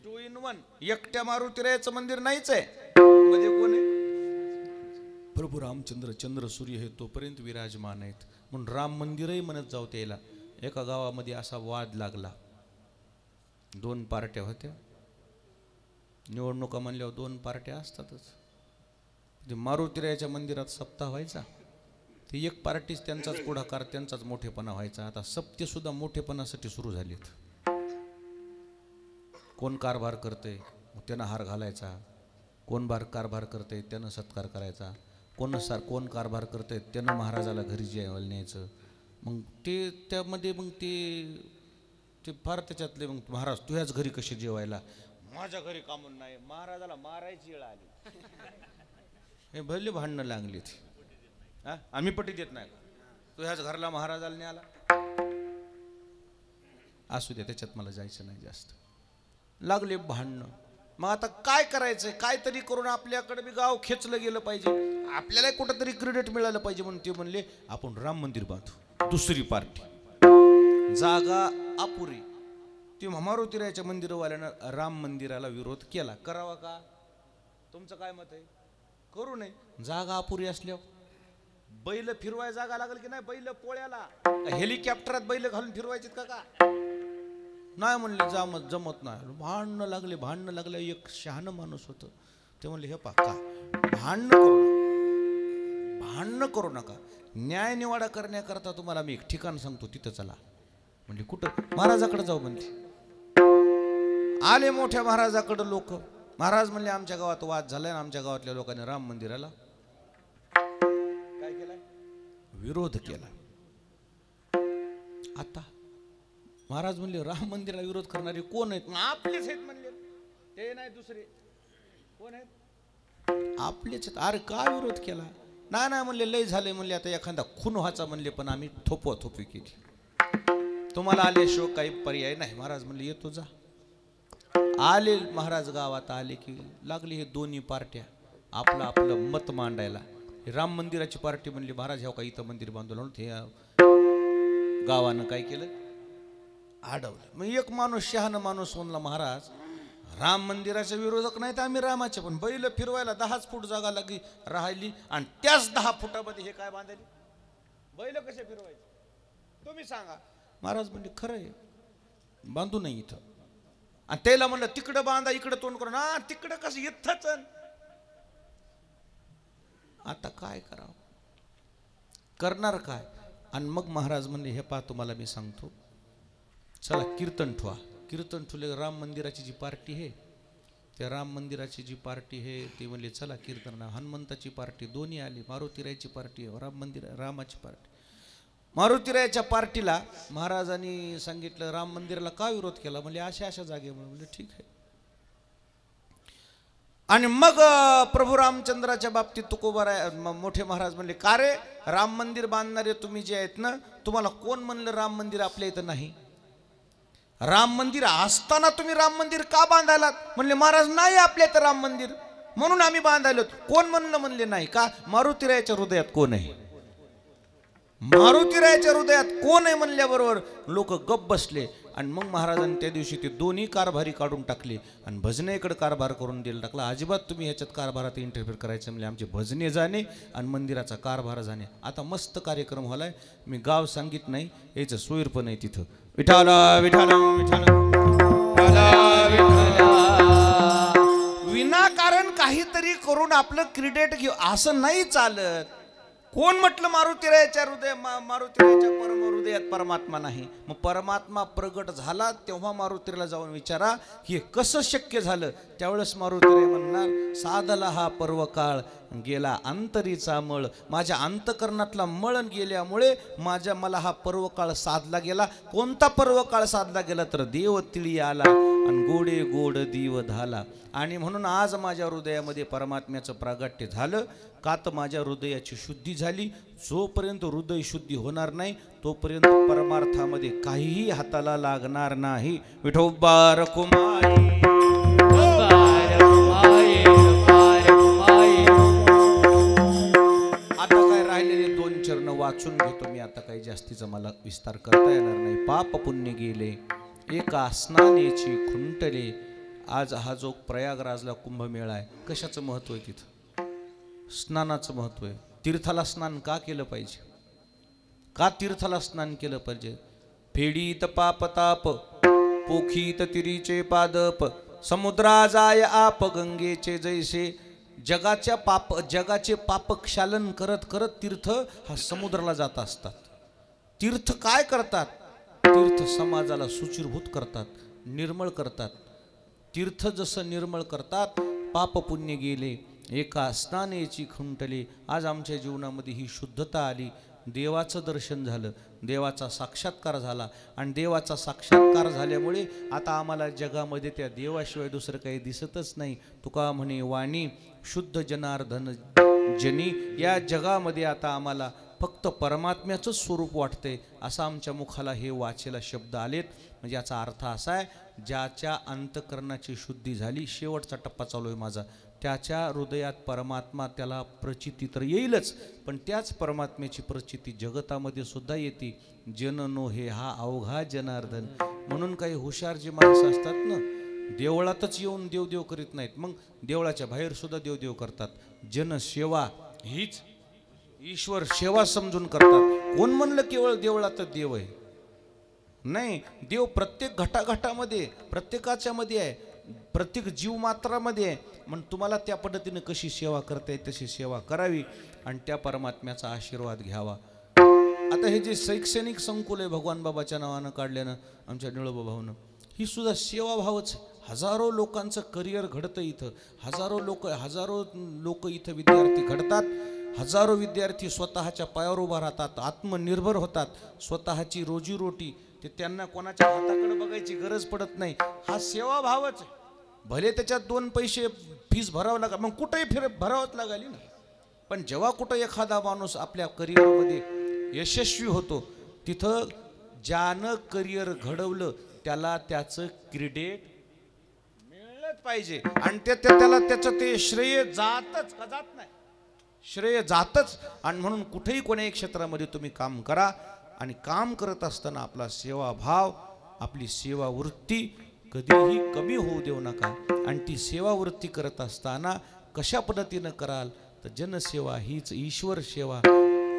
2 in 1. एकट्या मारुतीरायाचं मंदिर नाहीच आहे. म्हणजे कोण आहे, प्रभू रामचंद्र चंद्र सूर्य हे तोपर्यंत विराजमान आहेत म्हणून राम मंदिरही म्हणत जाऊ त्याला. एका गावामध्ये असा वाद लागला, 2 पार्ट्या होत्या. निवडणुका म्हणल्यावर 2 पार्ट्या असतातच. मारुतीरायाच्या मंदिरात सप्ताह व्हायचा, ते एक पार्टीच त्यांचाच पुढाकार, त्यांचाच मोठेपणा व्हायचा. आता सप्ते सुद्धा मोठेपणासाठी सुरू झालेत. कोण कारभार करते त्यानं हार घालायचा, कोण कारभार करते त्यानं सत्कार करायचा, कोण कारभार करते त्यानं महाराजाला घरी जेवायला न्यायचं. मग ते त्यामध्ये मग ते फार त्याच्यातले, मग महाराज तुझ्याच घरी कसे जेवायला, माझ्या घरी कामून नाही. महाराजाला मारायची वेळ आली. हे भले भांडणं लागली ती. आम्ही पटी देत नाही, तुझ्याच घरला महाराजाला न्याला. असू द्या, त्याच्यात मला जायचं नाही जास्त. लागले भांडणं. मग आता काय करायचंय, काहीतरी करून आपल्याकडे बी गाव खेचलं गेलं पाहिजे, आपल्याला कुठंतरी क्रेडिट मिळालं पाहिजे. म्हणून ते म्हणले आपण राम मंदिर बांधू. दुसरी पार्टी, जागा अपुरी. ती मारुतीरायाच्या मंदिरवाल्यानं राम मंदिराला विरोध केला. करावा का, तुमचं काय मत आहे? करू नये. जागा अपुरी असल्यावर बैल फिरवाय जागा लागल की नाही, बैल पोळ्याला हेलिकॉप्टरात बैल घालून फिरवायचे का? नाही म्हणले, जमत नाही. भांडणं लागले. एक शहाणं माणूस होतं, ते म्हणले हे पा का भांडणं करू नका. न्याय निवाडा करण्याकरता तुम्हाला मी एक ठिकाण सांगतो, तिथं चला. म्हणजे कुठं, महाराजाकडे जाऊ म्हणते. आले मोठ्या महाराजाकडे लोक. महाराज म्हणले आमच्या गावात वाद झालाय, आमच्या गावातल्या लोकांनी राम मंदिराला काय केलाय, विरोध केला. आता महाराज म्हणले राम मंदिराला विरोध करणारे कोण आहेत? आपलेच आहेत म्हणले. ते नाही दुसरे कोण आहेत? आपलेच आहेत. अरे का विरोध केला? नाही म्हणले लय झाले म्हणले, आता एखादा खून व्हायचा म्हणले, पण आम्ही थोपी केली. तुम्हाला आल्याशिवाय काही पर्याय नाही. महाराज म्हणले येतो जा. आले महाराज गावात आले की लागले हे दोन्ही पार्ट्या आपलं आपलं मत मांडायला. राम मंदिराची पार्टी म्हणली महाराज ह्या का इथं मंदिर बांधवलं. हे गावानं काय केलं अडवलं. मग एक माणूस शहाणा माणूस म्हणला महाराज राम मंदिराचे विरोधक नाही तर आम्ही रामाचे, पण बैल फिरवायला 10 फूट जागा लागली राहिली आणि त्याच 10 फुटामध्ये हे काय बांधले बैल कसे फिरवायचे तुम्ही सांगा. महाराज म्हणजे खरं आहे बांधू नाही इथं. आणि त्याला म्हणलं तिकडं बांधा इकडं तोंड करून हा तिकडं कसं इथंच. आता काय करावं करणार काय. आणि मग महाराज म्हणले हे पहा तुम्हाला मी सांगतो चला कीर्तन ठेवा. कीर्तन ठेवले राम मंदिराची जी पार्टी आहे त्या राम मंदिराची जी पार्टी आहे ती म्हणली चला कीर्तन. हनुमंताची पार्टी दोन्ही आली. मारुतीरायची पार्टी राम मंदिर रामाची पार्टी. मारुतीरायाच्या पार्टीला महाराजांनी सांगितलं राम मंदिराला का विरोध केला. म्हणजे अशा जागेमुळे. म्हणजे ठीक आहे. आणि मग प्रभू रामचंद्राच्या बाबतीत तुकोबाराय मोठे महाराज म्हणले का रे राम मंदिर बांधणारे तुम्ही जे आहेत ना तुम्हाला कोण म्हणलं राम मंदिर आपल्या इथं नाही. राम मंदिर असताना तुम्ही राम मंदिर का बांधायलात. म्हणले महाराज नाही आपल्या इथं राम मंदिर म्हणून आम्ही बांधायलो. कोण म्हणलं. म्हणले नाही का मारुतीरायाच्या हृदयात कोण आहे. मारुतीरायाच्या हृदयात कोण आहे म्हणल्याबरोबर लोक गप बसले. आणि मग महाराजांनी त्या दिवशी ते दोन्ही कारभारी काढून टाकले आणि भजनेकडे कारभार करून दिला टाकला. अजिबात तुम्ही ह्याच्यात कारभारात इंटरफेअर करायचं म्हणजे आमचे भजने जाणे आणि मंदिराचा कारभार जाणे. आता मस्त कार्यक्रम व्हालाय. मी गाव सांगित नाही याचं सोयीर पण आहे तिथं. विठाला विठाला विनाकारण काहीतरी करून आपलं क्रेडिट घेऊ असं नाही चालत. कोण म्हटलं मारुतीरायाच्या मारुतीरायाच्या परम हृदयात परमात्मा नाही. मग परमात्मा प्रगट झाला तेव्हा मारुतीला जाऊन विचारा हे कसं शक्य झालं. त्यावेळेस मारुतीराय म्हणणार साधला हा पर्व काळ गेला अंतरीचा मळ. माझ्या अंतकरणातला मळ गेल्यामुळे मला हा पर्व काळ साधला गेला. कोणता पर्व काळ साधला गेला तर देव तिळी आला आणि गोडे गोड दीव झाला. आणि म्हणून आज माझ्या हृदयामध्ये परमात्म्याचं प्रागट्य झालं का तर माझ्या हृदयाची शुद्धी झाली. जोपर्यंत हृदय शुद्धी होणार नाही तोपर्यंत परमार्थामध्ये काहीही हाताला लागणार नाही. विठोबा रखुमाई आता काय राहिलेले 2 चरण वाचून घेतो मी. आता काही जास्तीचा मला विस्तार करता येणार नाही. पाप पुण्य गेले एका स्नानेची खुंटले. आज हा जो प्रयागराजला कुंभमेळा आहे कशाचं महत्व आहे तिथं. स्नानाचं महत्व आहे. तीर्थाला स्नान का केलं पाहिजे. का तीर्थाला स्नान केलं पाहिजे. फेडीत पापताप पोखीत तिरीचे पादप समुद्रा जाय आप गंगेचे जैसे. जगाचे पाप क्षालन करत करत तीर्थ हा समुद्राला जात असतात. तीर्थ काय करतात. तीर्थ समाजाला सुचिरभूत करतात निर्मळ करतात. तीर्थ जसं निर्मळ करतात पाप पुण्य गेले एका स्नानेची खुंटले. आज आमच्या जीवनामध्ये ही शुद्धता आली. देवाचं दर्शन झालं. देवाचा साक्षात्कार झाला. आणि देवाचा साक्षात्कार झाल्यामुळे आता आम्हाला जगामध्ये त्या देवाशिवाय दुसरं काही दिसतच नाही. तुका म्हणे वाणी शुद्ध जनार्दन जनी. या जगामध्ये आता आम्हाला फक्त परमात्म्याचं स्वरूप वाटतंय असं आमच्या मुखाला हे वाचेला शब्द आलेत. म्हणजे याचा अर्थ असा आहे ज्याच्या अंतकरणाची शुद्धी झाली शेवटचा टप्पा चालू आहे माझा त्याच्या हृदयात परमात्मा त्याला प्रचिती तर येईलच पण त्याच परमात्म्याची प्रचिती जगतामध्ये सुद्धा येते. जननो हे हा अवघा जनार्दन. म्हणून काही हुशार जी माणसं असतात ना देवळातच येऊन देवदेव करीत नाहीत मग देवळाच्या बाहेर सुद्धा देवदेव करतात. जनसेवा हीच ईश्वर सेवा समजून करतात. कोण म्हणलं केवळ देवळातच देव आहे. नाही देव प्रत्येक घटाघटामध्ये प्रत्येकाच्या मध्ये आहे. प्रत्येक जीव मात्रामध्ये आहे. मग तुम्हाला त्या पद्धतीने कशी सेवा करता येईल तशी सेवा करावी आणि त्या परमात्म्याचा आशीर्वाद घ्यावा. आता हे जे शैक्षणिक संकुल आहे भगवान बाबाच्या नावानं काढल्यानं आमच्या निळोबा भाऊनं ही सुद्धा सेवाभावच. हजारो लोकांचं करिअर घडतं इथं. हजारो लोक इथं विद्यार्थी घडतात. हजारो विद्यार्थी स्वतःच्या पायावर उभा राहतात. आत्मनिर्भर होतात. स्वतःची रोजीरोटी ते त्यांना कोणाच्या हाताकडे बघायची गरज पडत नाही. हा सेवाभावच आहे. भले त्याच्यात 2 पैसे फीस भरावं लागेल मग कुठेही भरावंच लागेल ना. पण जेव्हा कुठं एखादा माणूस आपल्या करिअरमध्ये यशस्वी होतो तिथं ज्यानं करिअर घडवलं त्याला त्याचं क्रेडिट मिळलंच पाहिजे आणि त्याला त्याचं ते श्रेय जातच का जात नाही, श्रेय जातच. आणि म्हणून कुठेही कोण्याही क्षेत्रामध्ये तुम्ही काम करा आणि काम करत असताना आपला सेवाभाव, आपली सेवा वृत्ती कधीही कमी होऊ देऊ नका. आणि ती सेवा वृत्ती करत असताना कशा पद्धतीनं कराल तर जनसेवा हीच ईश्वर सेवा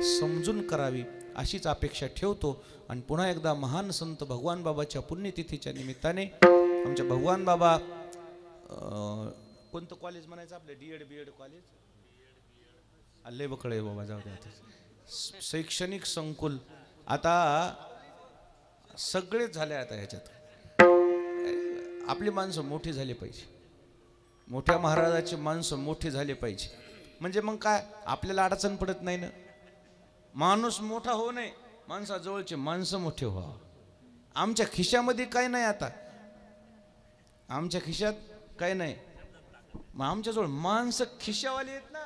समजून करावी अशीच अपेक्षा ठेवतो. आणि पुन्हा एकदा महान संत भगवान बाबाच्या पुण्यतिथीच्या निमित्ताने आमच्या भगवान बाबा कोणतं कॉलेज म्हणायचं आपलं, बीएड कॉलेज अल्ले बकळे बाबा, जाऊ द्या. शैक्षणिक संकुल आता सगळेच झाले. आता ह्याच्यात आपली माणसं मोठी झाली पाहिजे, मोठ्या महाराजाची माणसं मोठी झाली पाहिजे. म्हणजे मग काय आपल्याला अडचण पडत नाही ना. माणूस मोठा होऊ नये, माणसाजवळचे माणसं मोठे व्हा. आमच्या खिशामध्ये काय नाही, आता आमच्या खिशात काय नाही, मग आमच्याजवळ माणसं खिशावाली आहेत ना,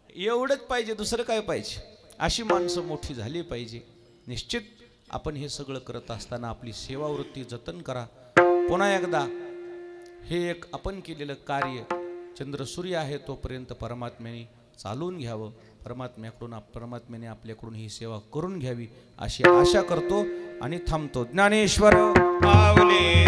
एवढंच पाहिजे, दुसरं काय पाहिजे. अशी माणसं मोठी झाली पाहिजे. निश्चित आपण हे सगळं करत असताना आपली सेवावृत्ती जतन करा. पुन्हा एकदा हे एक आपण केलेलं कार्य चंद्रसूर्य आहे तोपर्यंत परमात्म्याने चालवून घ्यावं. परमात्म्याने आपल्याकडून ही सेवा करून घ्यावी अशी आशा करतो आणि थांबतो. ज्ञानेश्वर माऊली